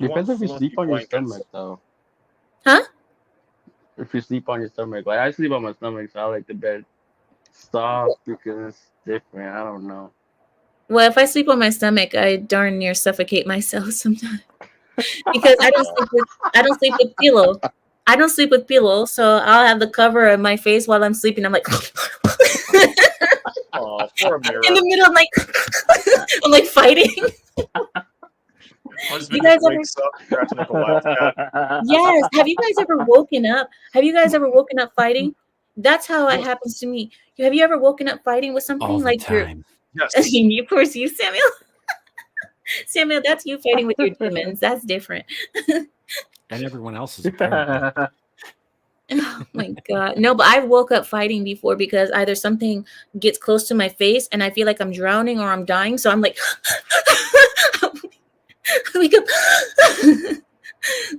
Depends if you fluffy sleep on your blankets. stomach, though. Huh? If you sleep on your stomach, like I sleep on my stomach, so I like the bed soft because it's different. I don't know. Well, if I sleep on my stomach, I darn near suffocate myself sometimes because I don't sleep with pillow. I don't sleep with pillow, so I'll have the cover of my face while I'm sleeping. I'm like Oh, poor Amira. in the middle. I'm like fighting. Husband You guys just wakes up, you have to make a wildcat. Yes. Have you guys ever woken up? Fighting? That's how it happens to me. Have you ever woken up fighting with something All the like your? time. Yes. Of course, you, Samuel. Samuel, that's you fighting with your demons. That's different. And everyone else is apparently. Oh my God. No, but I've woke up fighting before because either something gets close to my face and I feel like I'm drowning or I'm dying. So I'm like, Wake up.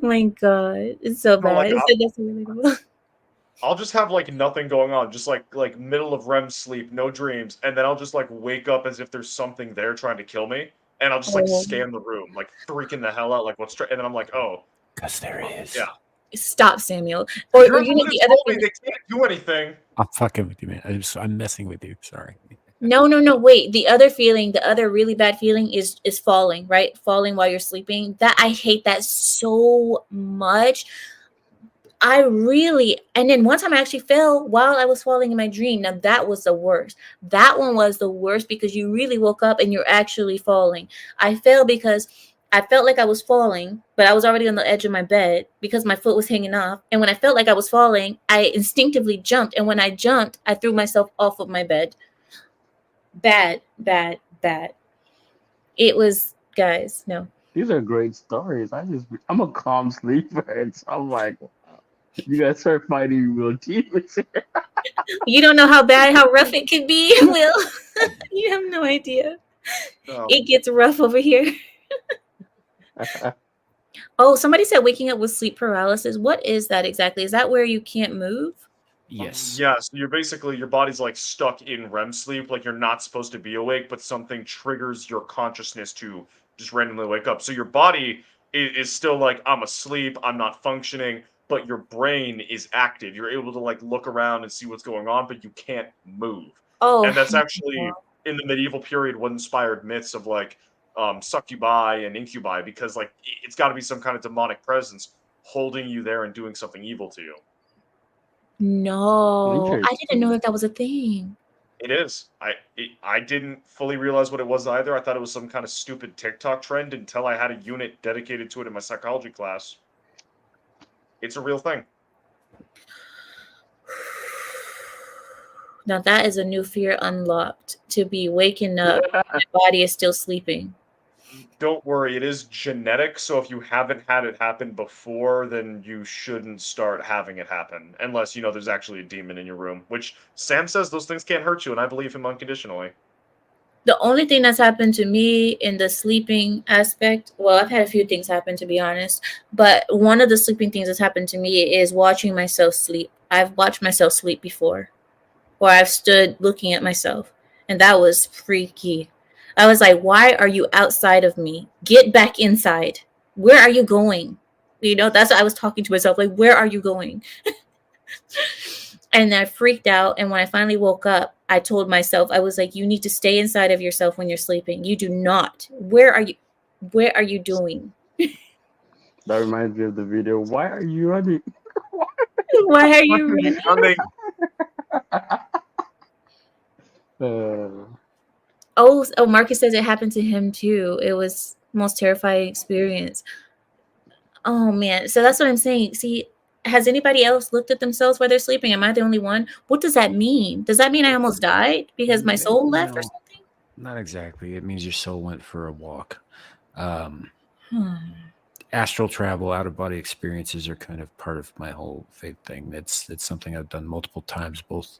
My God, it's so No, like, bad. It's so that's so relatable. I'll just have like nothing going on, just like middle of REM sleep, no dreams, and then I'll just like wake up as if there's something there trying to kill me, and I'll just like Oh. scan the room, like freaking the hell out, like and then I'm like, oh, Because there is. yeah. Stop, Samuel. Or You're you the know one who the other told me thing. they can't do anything. I'm fucking with you, man. I'm messing with you. Sorry. No, wait. The other feeling, the other really bad feeling is falling, right? Falling while you're sleeping. That I hate that so much. And then one time I actually fell while I was falling in my dream. Now that was the worst. That one was the worst because you really woke up and you're actually falling. I fell because I felt like I was falling, but I was already on the edge of my bed because my foot was hanging off. And when I felt like I was falling, I instinctively jumped. And when I jumped, I threw myself off of my bed. Bad. It was, guys, no. These are great stories. I'm a calm sleeper, and so I'm like, wow, you guys start fighting real demons here. You don't know how rough it could be, Will. You have no idea. No. It gets rough over here. Oh, somebody said waking up with sleep paralysis. What is that exactly? Is that where you can't move? Yes. Yeah, so you're basically, your body's like stuck in REM sleep, like you're not supposed to be awake, but something triggers your consciousness to just randomly wake up. So your body is still like, I'm asleep, I'm not functioning, but your brain is active. You're able to like look around and see what's going on, but you can't move. Oh, And that's actually in the medieval period what inspired myths of like succubi and incubi, because like it's got to be some kind of demonic presence holding you there and doing something evil to you. no. I didn't know Interesting. that was a thing. It is. I didn't fully realize what it was either. I thought it was some kind of stupid TikTok trend until I had a unit dedicated to it in my psychology class. It's a real thing. Now that is a new fear unlocked, to be waking up, my body is still sleeping. Don't worry, it is genetic, so if you haven't had it happen before, then you shouldn't start having it happen. Unless, there's actually a demon in your room. Which Sam says those things can't hurt you, and I believe him unconditionally. The only thing that's happened to me in the sleeping aspect, well, I've had a few things happen, to be honest, but one of the sleeping things that's happened to me is watching myself sleep. I've watched myself sleep before, or I've stood looking at myself, and that was freaky. I was like, why are you outside of me? Get back inside. Where are you going? That's what I was talking to myself, like, where are you going? And I freaked out. And when I finally woke up, I told myself, I was like, you need to stay inside of yourself when you're sleeping. You do not. Where are you doing? That reminds me of the video. Why are you running? Why are you running? Running. Oh, Marcus says it happened to him too. It was the most terrifying experience. Oh man. So that's what I'm saying. See, has anybody else looked at themselves while they're sleeping? Am I the only one? What does that mean? Does that mean I almost died because my soul left or No. something? Not exactly. It means your soul went for a walk. Hmm. Astral travel, out of body experiences are kind of part of my whole faith thing. It's something I've done multiple times, both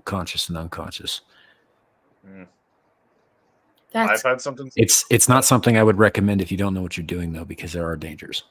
conscious and unconscious. That's I've had something. It's not something I would recommend if you don't know what you're doing, though, because there are dangers.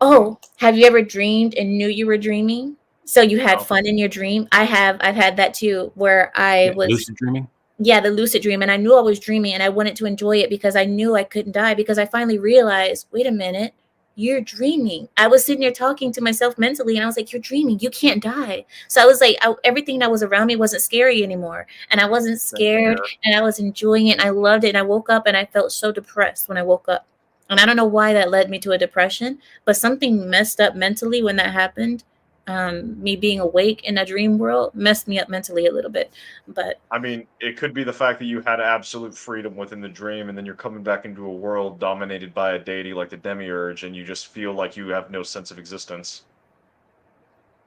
Oh, have you ever dreamed and knew you were dreaming? So you had No. fun in your dream? I've had that too, where I was Lucid dreaming. Yeah, the lucid dream. And I knew I was dreaming and I wanted to enjoy it because I knew I couldn't die, because I finally realized, wait a minute, you're dreaming. I was sitting there talking to myself mentally and I was like, you're dreaming. You can't die. So I was like, everything that was around me wasn't scary anymore. And I wasn't scared and I was enjoying it and I loved it. And I woke up and I felt so depressed when I woke up. And I don't know why that led me to a depression, but something messed up mentally when that happened. Me being awake in a dream world messed me up mentally a little bit. But I mean, it could be the fact that you had absolute freedom within the dream, and then you're coming back into a world dominated by a deity like the Demiurge, and you just feel like you have no sense of existence.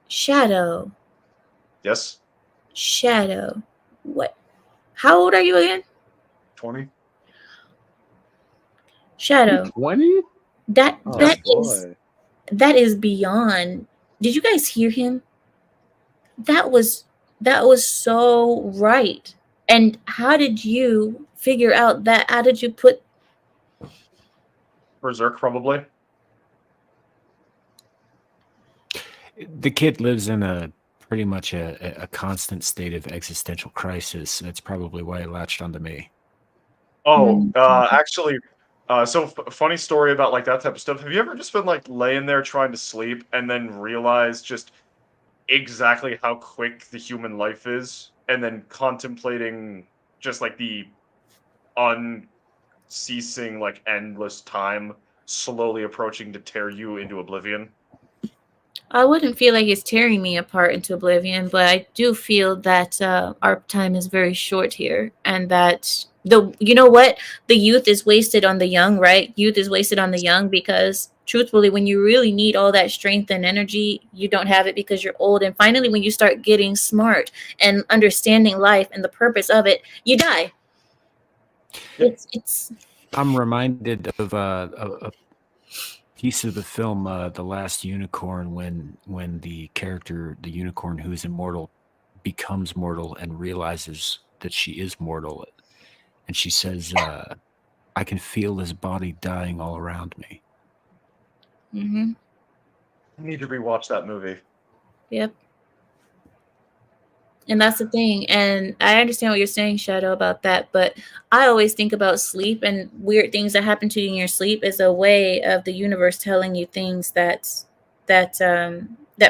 Shadow. Yes? Shadow. What? How old are you again? 20? Shadow. 20? That Oh, that is beyond. Did you guys hear him? That was so right. And how did you figure out that? How did you put Berserk, probably. The kid lives in a pretty much a constant state of existential crisis. That's probably why it latched onto me. Oh, actually, funny story about like that type of stuff. Have you ever just been like laying there trying to sleep and then realize just exactly how quick the human life is, and then contemplating just like the unceasing, like endless time slowly approaching to tear you into oblivion? I wouldn't feel like it's tearing me apart into oblivion, but I do feel that our time is very short here, and that you know what, the youth is wasted on the young, right? Youth is wasted on the young because truthfully, when you really need all that strength and energy, you don't have it because you're old. And finally, when you start getting smart and understanding life and the purpose of it, you die. Yep. It's I'm reminded of a piece of the film, The Last Unicorn, when the character, the unicorn who is immortal, becomes mortal and realizes that she is mortal, and she says, "I can feel this body dying all around me." mhm. I need to rewatch that movie. Yep. And that's the thing. And I understand what you're saying, Shadow, about that. But I always think about sleep and weird things that happen to you in your sleep as a way of the universe telling you things that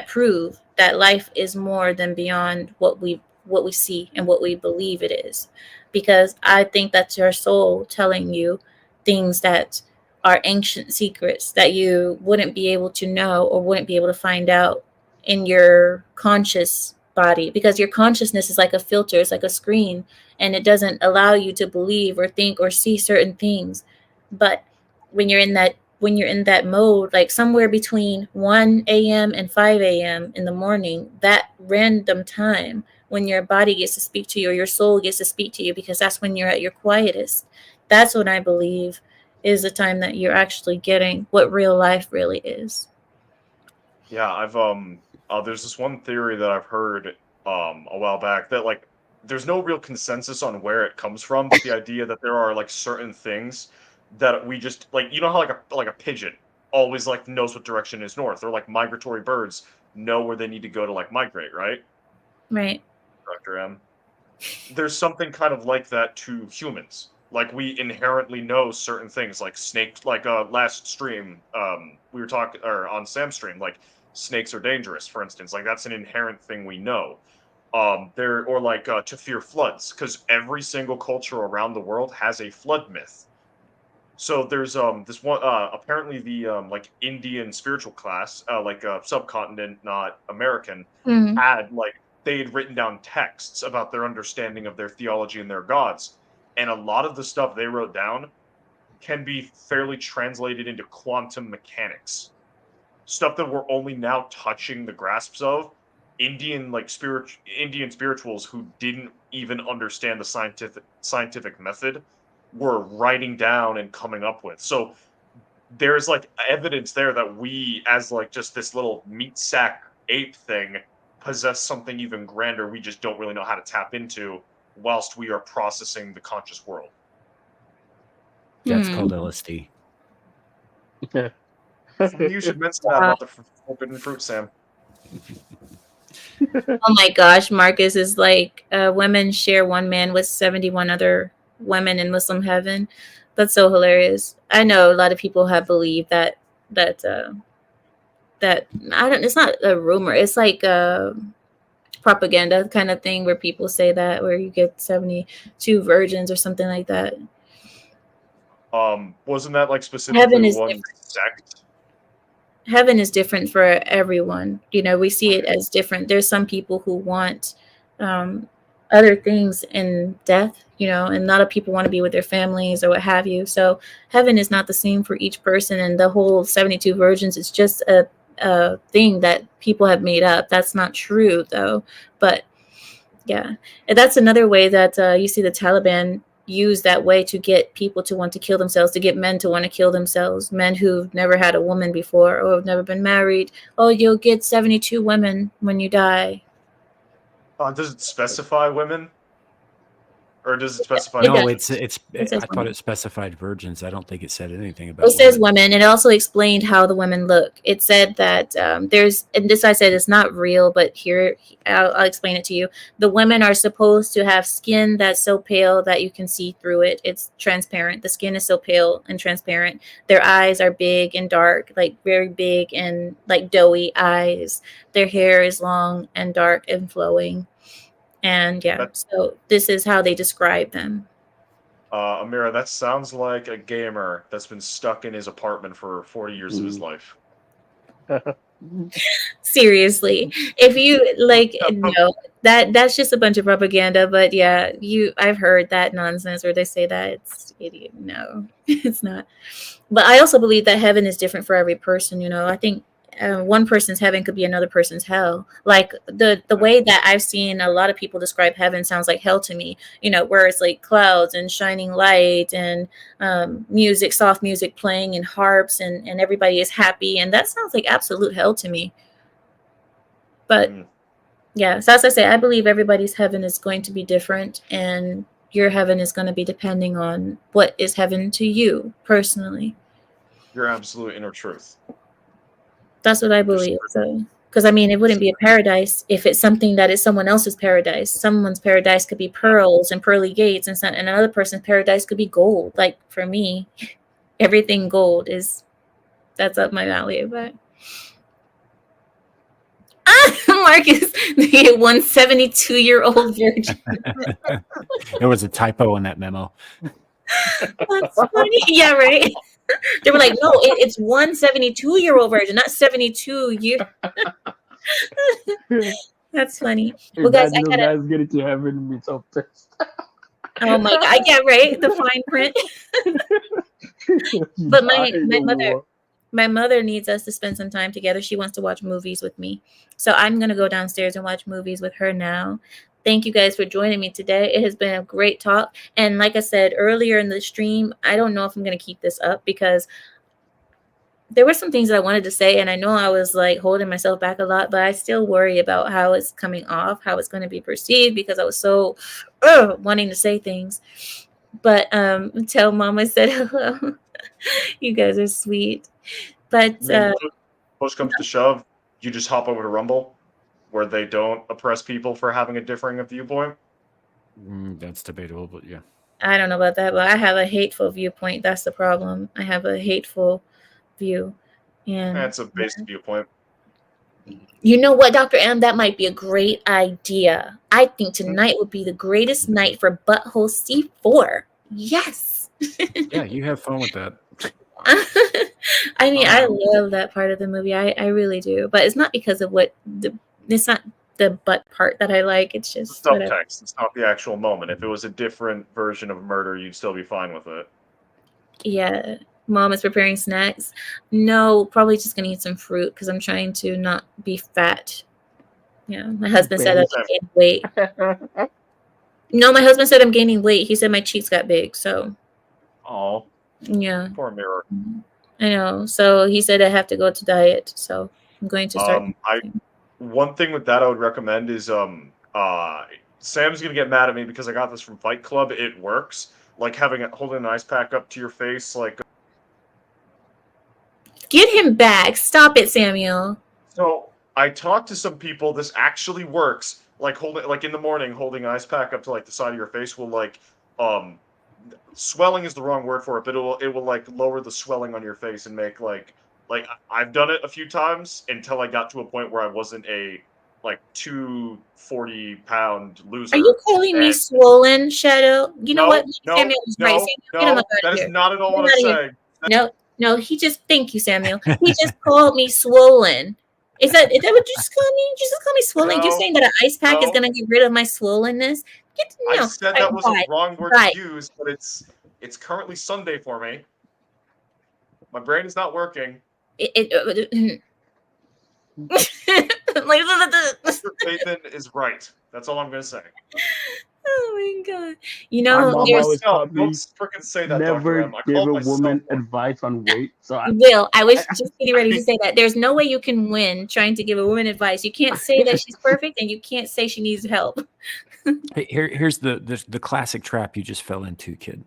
prove that life is more than beyond what we see and what we believe it is. Because I think that's your soul telling you things that are ancient secrets that you wouldn't be able to know or wouldn't be able to find out in your conscious body, because your consciousness is like a filter, it's like a screen, and it doesn't allow you to believe or think or see certain things. But when you're in that mode, like somewhere between 1 a.m. and 5 a.m. in the morning, that random time when your body gets to speak to you or your soul gets to speak to you, because that's when you're at your quietest, that's what I believe is the time that you're actually getting what real life really is. Yeah, I've there's this one theory that I've heard a while back that like there's no real consensus on where it comes from, but the idea that there are like certain things that we just like, you know how like a pigeon always like knows what direction is north, or like migratory birds know where they need to go to like migrate, right? Right. Dr. M. There's something kind of like that to humans. Like we inherently know certain things, like snakes. Like last stream, we were talking, or on Sam's stream, like snakes are dangerous, for instance. Like that's an inherent thing we know. There or like to fear floods, because every single culture around the world has a flood myth. So there's this one apparently the like Indian spiritual class, like subcontinent, not American, Mhm. had like they had written down texts about their understanding of their theology and their gods, and a lot of the stuff they wrote down can be fairly translated into quantum mechanics, stuff that we're only now touching the grasps of. Indian spirituals who didn't even understand the scientific method were writing down and coming up with. So there's like evidence there that we, as like just this little meat sack ape thing, possess something even grander we just don't really know how to tap into whilst we are processing the conscious world. That's Hmm. called LSD. You should mention that about the forbidden fruit, Sam. Oh my gosh, Marcus is like women share one man with 71 other women in Muslim heaven. That's so hilarious. I know a lot of people have believed that that I don't. It's not a rumor. It's like propaganda kind of thing where people say that where you get 72 virgins or something like that. Wasn't that like Heaven specifically is one different. sect? Heaven is different for everyone. You know, we see it as different. There's some people who want um, other things in death, you know, and a lot of people want to be with their families or what have you. So heaven is not the same for each person. And the whole 72 virgins is just a thing that people have made up. That's not true, though. But yeah, and that's another way that you see the Taliban use that way to get people to want to kill themselves, to get men to want to kill themselves, men who've never had a woman before or have never been married. Oh, you'll get 72 women when you die. Does it specify women? Or does it specify? It No, does. it's. It says I thought women. it specified virgins. I don't think it said anything about. It says women. It also explained how the women look. It said that there's, and this I said is not real, but here I'll explain it to you. The women are supposed to have skin that's so pale that you can see through it. It's transparent. The skin is so pale and transparent. Their eyes are big and dark, like very big and like doughy eyes. Their hair is long and dark and flowing. And yeah, so this is how they describe them. Amira, that sounds like a gamer that's been stuck in his apartment for 40 years of his life. Seriously, if you like, no, that's just a bunch of propaganda. But yeah, I've heard that nonsense where they say that it's idiot. No, it's not. But I also believe that heaven is different for every person. I think one person's heaven could be another person's hell. Like the way that I've seen a lot of people describe heaven sounds like hell to me. Where it's like clouds and shining light and music, soft music playing and harps and everybody is happy, and that sounds like absolute hell to me. But yeah, so as I say, I believe everybody's heaven is going to be different, and your heaven is going to be depending on what is heaven to you personally. Your absolute inner truth. That's what I believe. So, because I mean, it wouldn't be a paradise if it's something that is someone else's paradise. Someone's paradise could be pearls and pearly gates, and another person's paradise could be gold. Like for me, everything gold that's up my alley. But Marcus, the 172-year-old virgin. There was a typo in that memo. That's funny. Yeah, right. They were like, no, it's 172-year-old virgin, not 72 year. That's funny. Well, guys, I gotta. Guys get it to heaven me so pissed. Oh my god! Yeah, right. The fine print. But my mother needs us to spend some time together. She wants to watch movies with me, so I'm gonna go downstairs and watch movies with her now. Thank you guys for joining me today. It has been a great talk. And like I said earlier in the stream, I don't know if I'm going to keep this up because there were some things that I wanted to say. And I know I was like holding myself back a lot, but I still worry about how it's coming off, how it's going to be perceived because I was so wanting to say things. But tell mom I said hello. You guys are sweet. But push comes to shove, you just hop over to Rumble, where they don't oppress people for having a differing viewpoint? That's debatable, but yeah. I don't know about that, but I have a hateful viewpoint. That's the problem. I have a hateful view. And that's a basic viewpoint. You know what, Dr. M? That might be a great idea. I think tonight would be the greatest night for Butthole C4. Yes. Yeah, you have fun with that. I mean, I love that part of the movie. I really do. But it's not because of it's not the butt part that I like. It's just subtext. Whatever. It's not the actual moment. If it was a different version of murder, you'd still be fine with it. Yeah. Mom is preparing snacks. No, probably just gonna eat some fruit because I'm trying to not be fat. Yeah. My husband said I'm gaining weight. No, my husband said I'm gaining weight. He said my cheeks got big. So. Oh. Yeah. Poor Mirror. I know. So he said I have to go to diet. So I'm going to start. One thing with that I would recommend is Sam's gonna get mad at me because I got this from Fight Club. It works. Like holding an ice pack up to your face, like. Get him back. Stop it, Samuel. So I talked to some people. This actually works. Like in the morning, holding an ice pack up to like the side of your face will swelling is the wrong word for it, but it will like lower the swelling on your face and make like I've done it a few times until I got to a point where I wasn't a 240-pound loser. Are you calling me swollen, Shadow? You know what? Samuel was right. That is not at all what I'm saying. No, thank you, Samuel. He just called me swollen. Is that what you just called me? You just called me swollen? You're saying that an ice pack is going to get rid of my swollenness? I said that was a wrong word to use, but it's currently Sunday for me. My brain is not working. Mr. Nathan is right. That's all I'm going to say. Oh my god. You My know, mom there's always taught Don't me freaking say that, Dr. never M. I give called a myself woman one. advice on weight. So Will, I was just getting ready to say that. There's no way you can win trying to give a woman advice. You can't say that she's perfect and you can't say she needs help. Hey, here's the classic trap you just fell into, kid.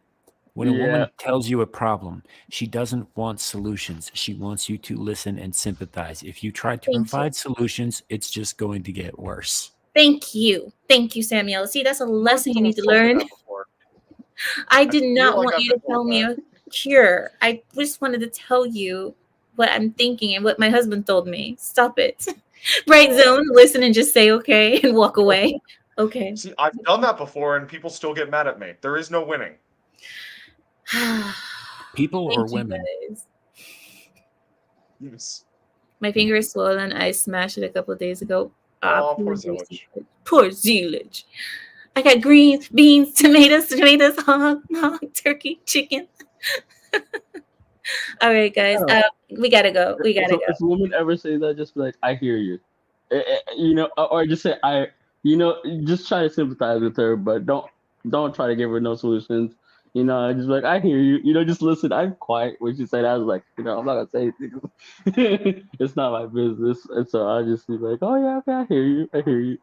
When a Yeah. woman tells you a problem, she doesn't want solutions. She wants you to listen and sympathize. If you try to Thank you. provide solutions, it's just going to get worse. Thank you. Thank you, Samuel. See, that's a lesson you need to Someone's told me learn. that before. I did feel not like want I've you to been told tell me that. a cure. I just wanted to tell you what I'm thinking and what my husband told me. Stop it. Right zone, listen and just say okay and walk away. Okay. See, I've done that before, and people still get mad at me. There is no winning. People or Thank you, women? guys. Yes. My finger is swollen. I smashed it a couple of days ago. Oh, poor Poor Zillage. Zealage. Poor Zealage. I got greens, beans, tomatoes, hog, turkey, chicken. All right, guys. Yeah. We gotta go. We gotta So go. if a woman ever say that, just be like, "I hear you," or just say, just try to sympathize with her, but don't try to give her no solutions. Just be like, "I hear you." Just listen. I'm quiet when she said that. I was like, I'm not gonna say anything. It's not my business, and so I just be like, "Oh yeah, okay, I hear you. I hear you."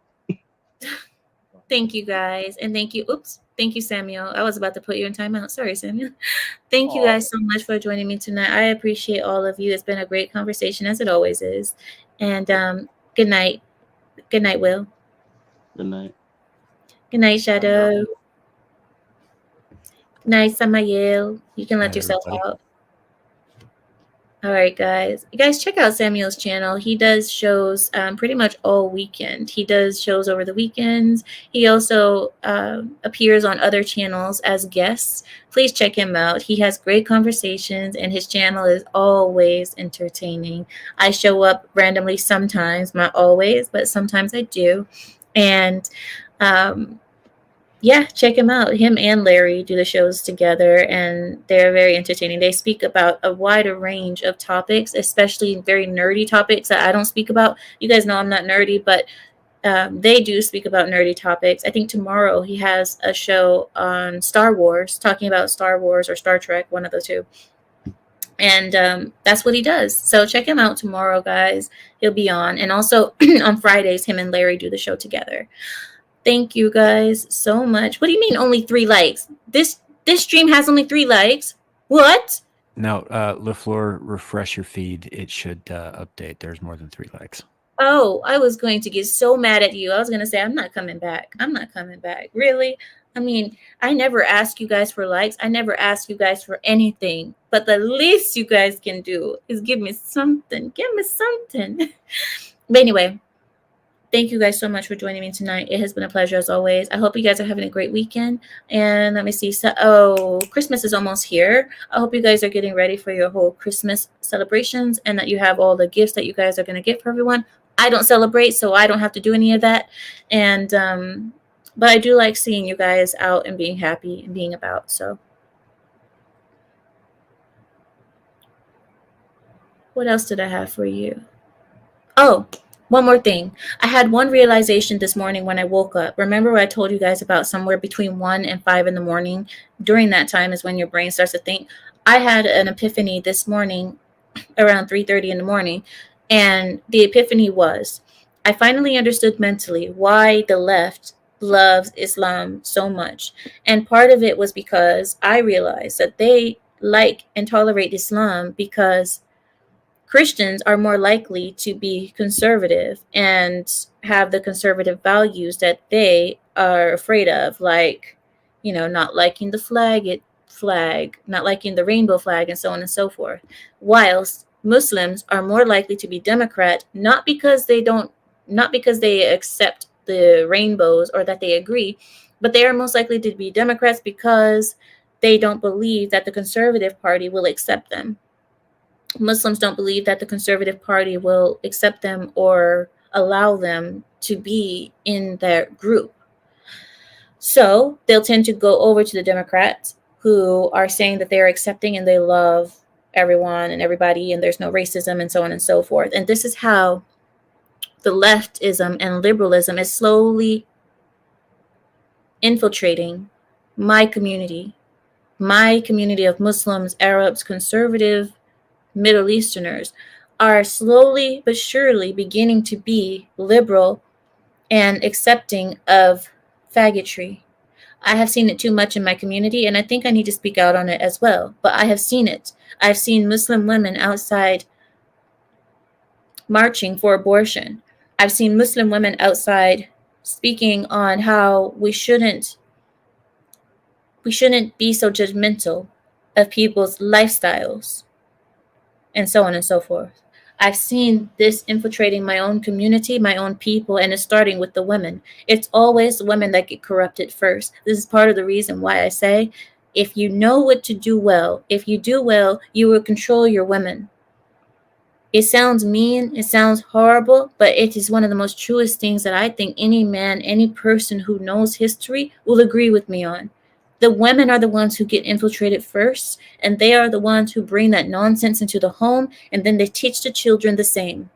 Thank you, guys. And thank you. Oops. Thank you, Samuel. I was about to put you in timeout. Sorry, Samuel. Thank you Aw. guys so much for joining me tonight. I appreciate all of you. It's been a great conversation, as it always is. And good night. Good night, Will. Good night. Good night, Shadow. Good night, Samael. You can let Night, yourself everybody. out. All right, guys. You guys check out Samuel's channel. He does shows pretty much all weekend. He does shows over the weekends. He also appears on other channels as guests. Please check him out. He has great conversations, and his channel is always entertaining. I show up randomly sometimes, not always, but sometimes I do. And yeah, check him out. Him and Larry do the shows together, and they're very entertaining. They speak about a wider range of topics, especially very nerdy topics that I don't speak about. You guys know I'm not nerdy, but they do speak about nerdy topics. I think tomorrow he has a show on Star Wars, talking about Star Wars or Star Trek, one of the two. And that's what he does. So check him out tomorrow, guys. He'll be on. And also on Fridays, him and Larry do the show together. Thank you guys so much. What do you mean only 3 likes? This stream has only 3 likes. What? No, LaFleur, refresh your feed. It should update. There's more than 3 likes. Oh, I was going to get so mad at you. I was going to say, I'm not coming back. I'm not coming back. Really? I mean, I never ask you guys for likes. I never ask you guys for anything. But the least you guys can do is give me something. Give me something. But anyway, thank you guys so much for joining me tonight. It has been a pleasure as always. I hope you guys are having a great weekend. And let me see. So, Christmas is almost here. I hope you guys are getting ready for your whole Christmas celebrations and that you have all the gifts that you guys are going to get for everyone. I don't celebrate, so I don't have to do any of that. And but I do like seeing you guys out and being happy and being about. So, what else did I have for you? Oh, one more thing. I had one realization this morning when I woke up. Remember what I told you guys about somewhere between 1 and 5 in the morning? During that time is when your brain starts to think. I had an epiphany this morning around 3:30 in the morning. And the epiphany was, I finally understood mentally why the left loves Islam so much. And part of it was because I realized that they like and tolerate Islam because Christians are more likely to be conservative and have the conservative values that they are afraid of, like, not liking the flag, not liking the rainbow flag, and so on and so forth. Whilst Muslims are more likely to be Democrat, not because they accept the rainbows or that they agree, but they are most likely to be Democrats because they don't believe that the conservative party will accept them. Muslims don't believe that the conservative party will accept them or allow them to be in their group. So they'll tend to go over to the Democrats, who are saying that they're accepting and they love everyone and everybody and there's no racism and so on and so forth. And this is how the leftism and liberalism is slowly infiltrating my community of Muslims, Arabs, conservative Middle Easterners are slowly but surely beginning to be liberal and accepting of faggotry. I have seen it too much in my community, and I think I need to speak out on it as well. But I have seen it. I've seen Muslim women outside marching for abortion. I've seen Muslim women outside speaking on how we shouldn't be so judgmental of people's lifestyles, and so on and so forth. I've seen this infiltrating my own community, my own people, and it's starting with the women. It's always the women that get corrupted first. This is part of the reason why I say, if you know what to do well, if you do well, you will control your women. It sounds mean, it sounds horrible, but it is one of the most truest things that I think any man, any person who knows history will agree with me on. The women are the ones who get infiltrated first, and they are the ones who bring that nonsense into the home, and then they teach the children the same.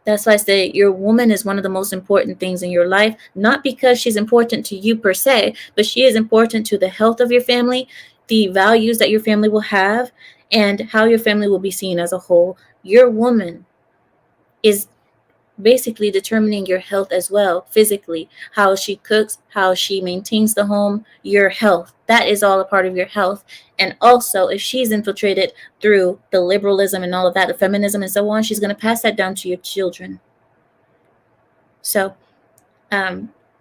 That's why I say your woman is one of the most important things in your life, not because she's important to you per se, but she is important to the health of your family, the values that your family will have, and how your family will be seen as a whole. Your woman is basically determining your health as well, physically, how she cooks, how she maintains the home, your health. That is all a part of your health. And also, if she's infiltrated through the liberalism and all of that, the feminism and so on, she's going to pass that down to your children. So,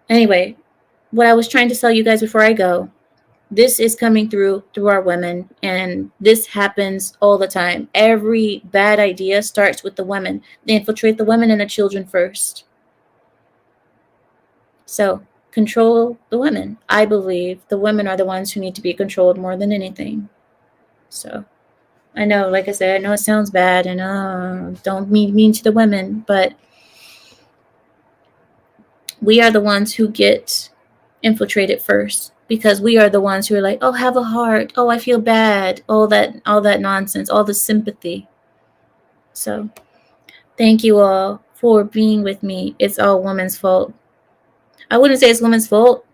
anyway, what I was trying to tell you guys before I go, this is coming through our women, and this happens all the time. Every bad idea starts with the women. They infiltrate the women and the children first. So control the women. I believe the women are the ones who need to be controlled more than anything. So I know, like I said, I know it sounds bad, and don't mean to the women, but we are the ones who get infiltrated first. Because we are the ones who are like, oh, have a heart. Oh, I feel bad. All that nonsense, all the sympathy. So thank you all for being with me. It's all women's fault. I wouldn't say it's women's fault.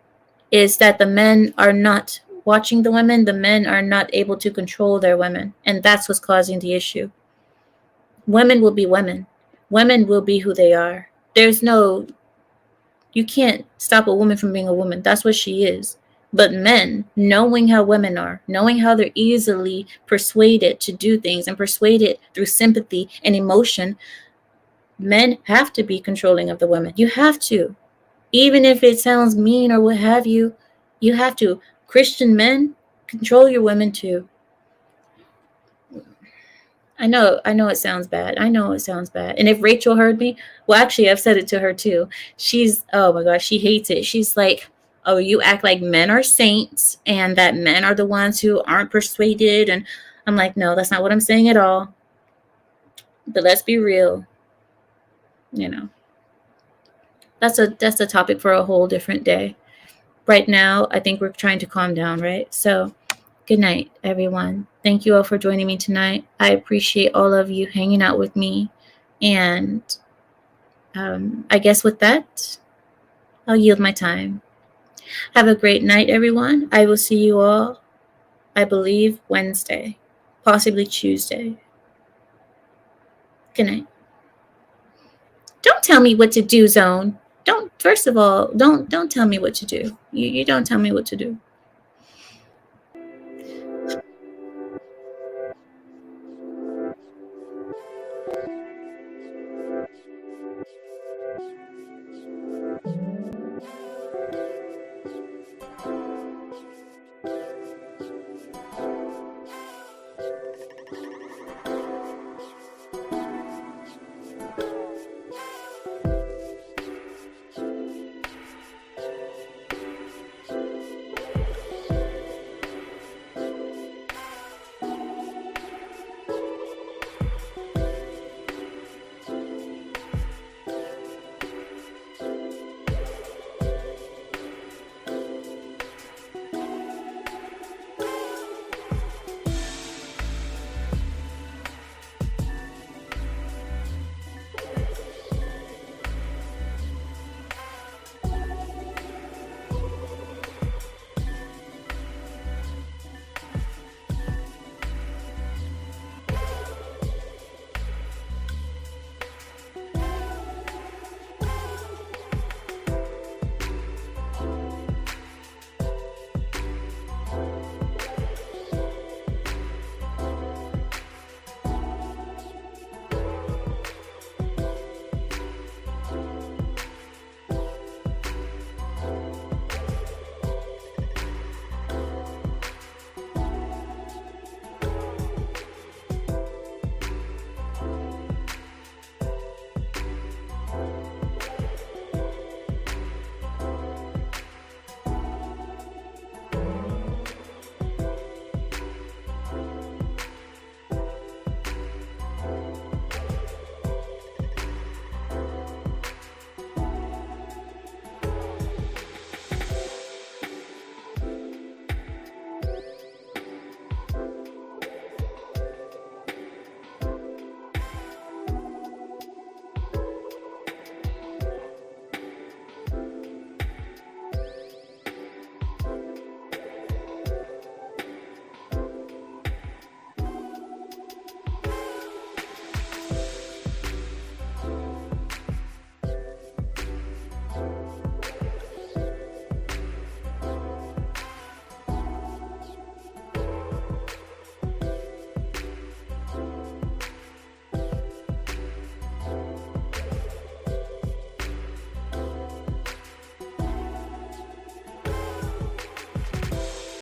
It's that the men are not watching the women. The men are not able to control their women. And that's what's causing the issue. Women will be women. Women will be who they are. You can't stop a woman from being a woman. That's what she is. But men, knowing how women are, knowing how they're easily persuaded to do things and persuaded through sympathy and emotion, men have to be controlling of the women. You have to. Even if it sounds mean or what have you, you have to. Christian men, control your women too. I know it sounds bad. I know it sounds bad. And if Rachel heard me, well, actually, I've said it to her too. Oh my gosh, she hates it. She's like, oh, you act like men are saints and that men are the ones who aren't persuaded. And I'm like, no, that's not what I'm saying at all. But let's be real. That's a topic for a whole different day. Right now, I think we're trying to calm down, right? So good night, everyone. Thank you all for joining me tonight. I appreciate all of you hanging out with me. And I guess with that, I'll yield my time. Have a great night, everyone. I will see you all, I believe, Wednesday, possibly Tuesday. Good night. Don't tell me what to do, Zone. First of all, don't tell me what to do. You don't tell me what to do.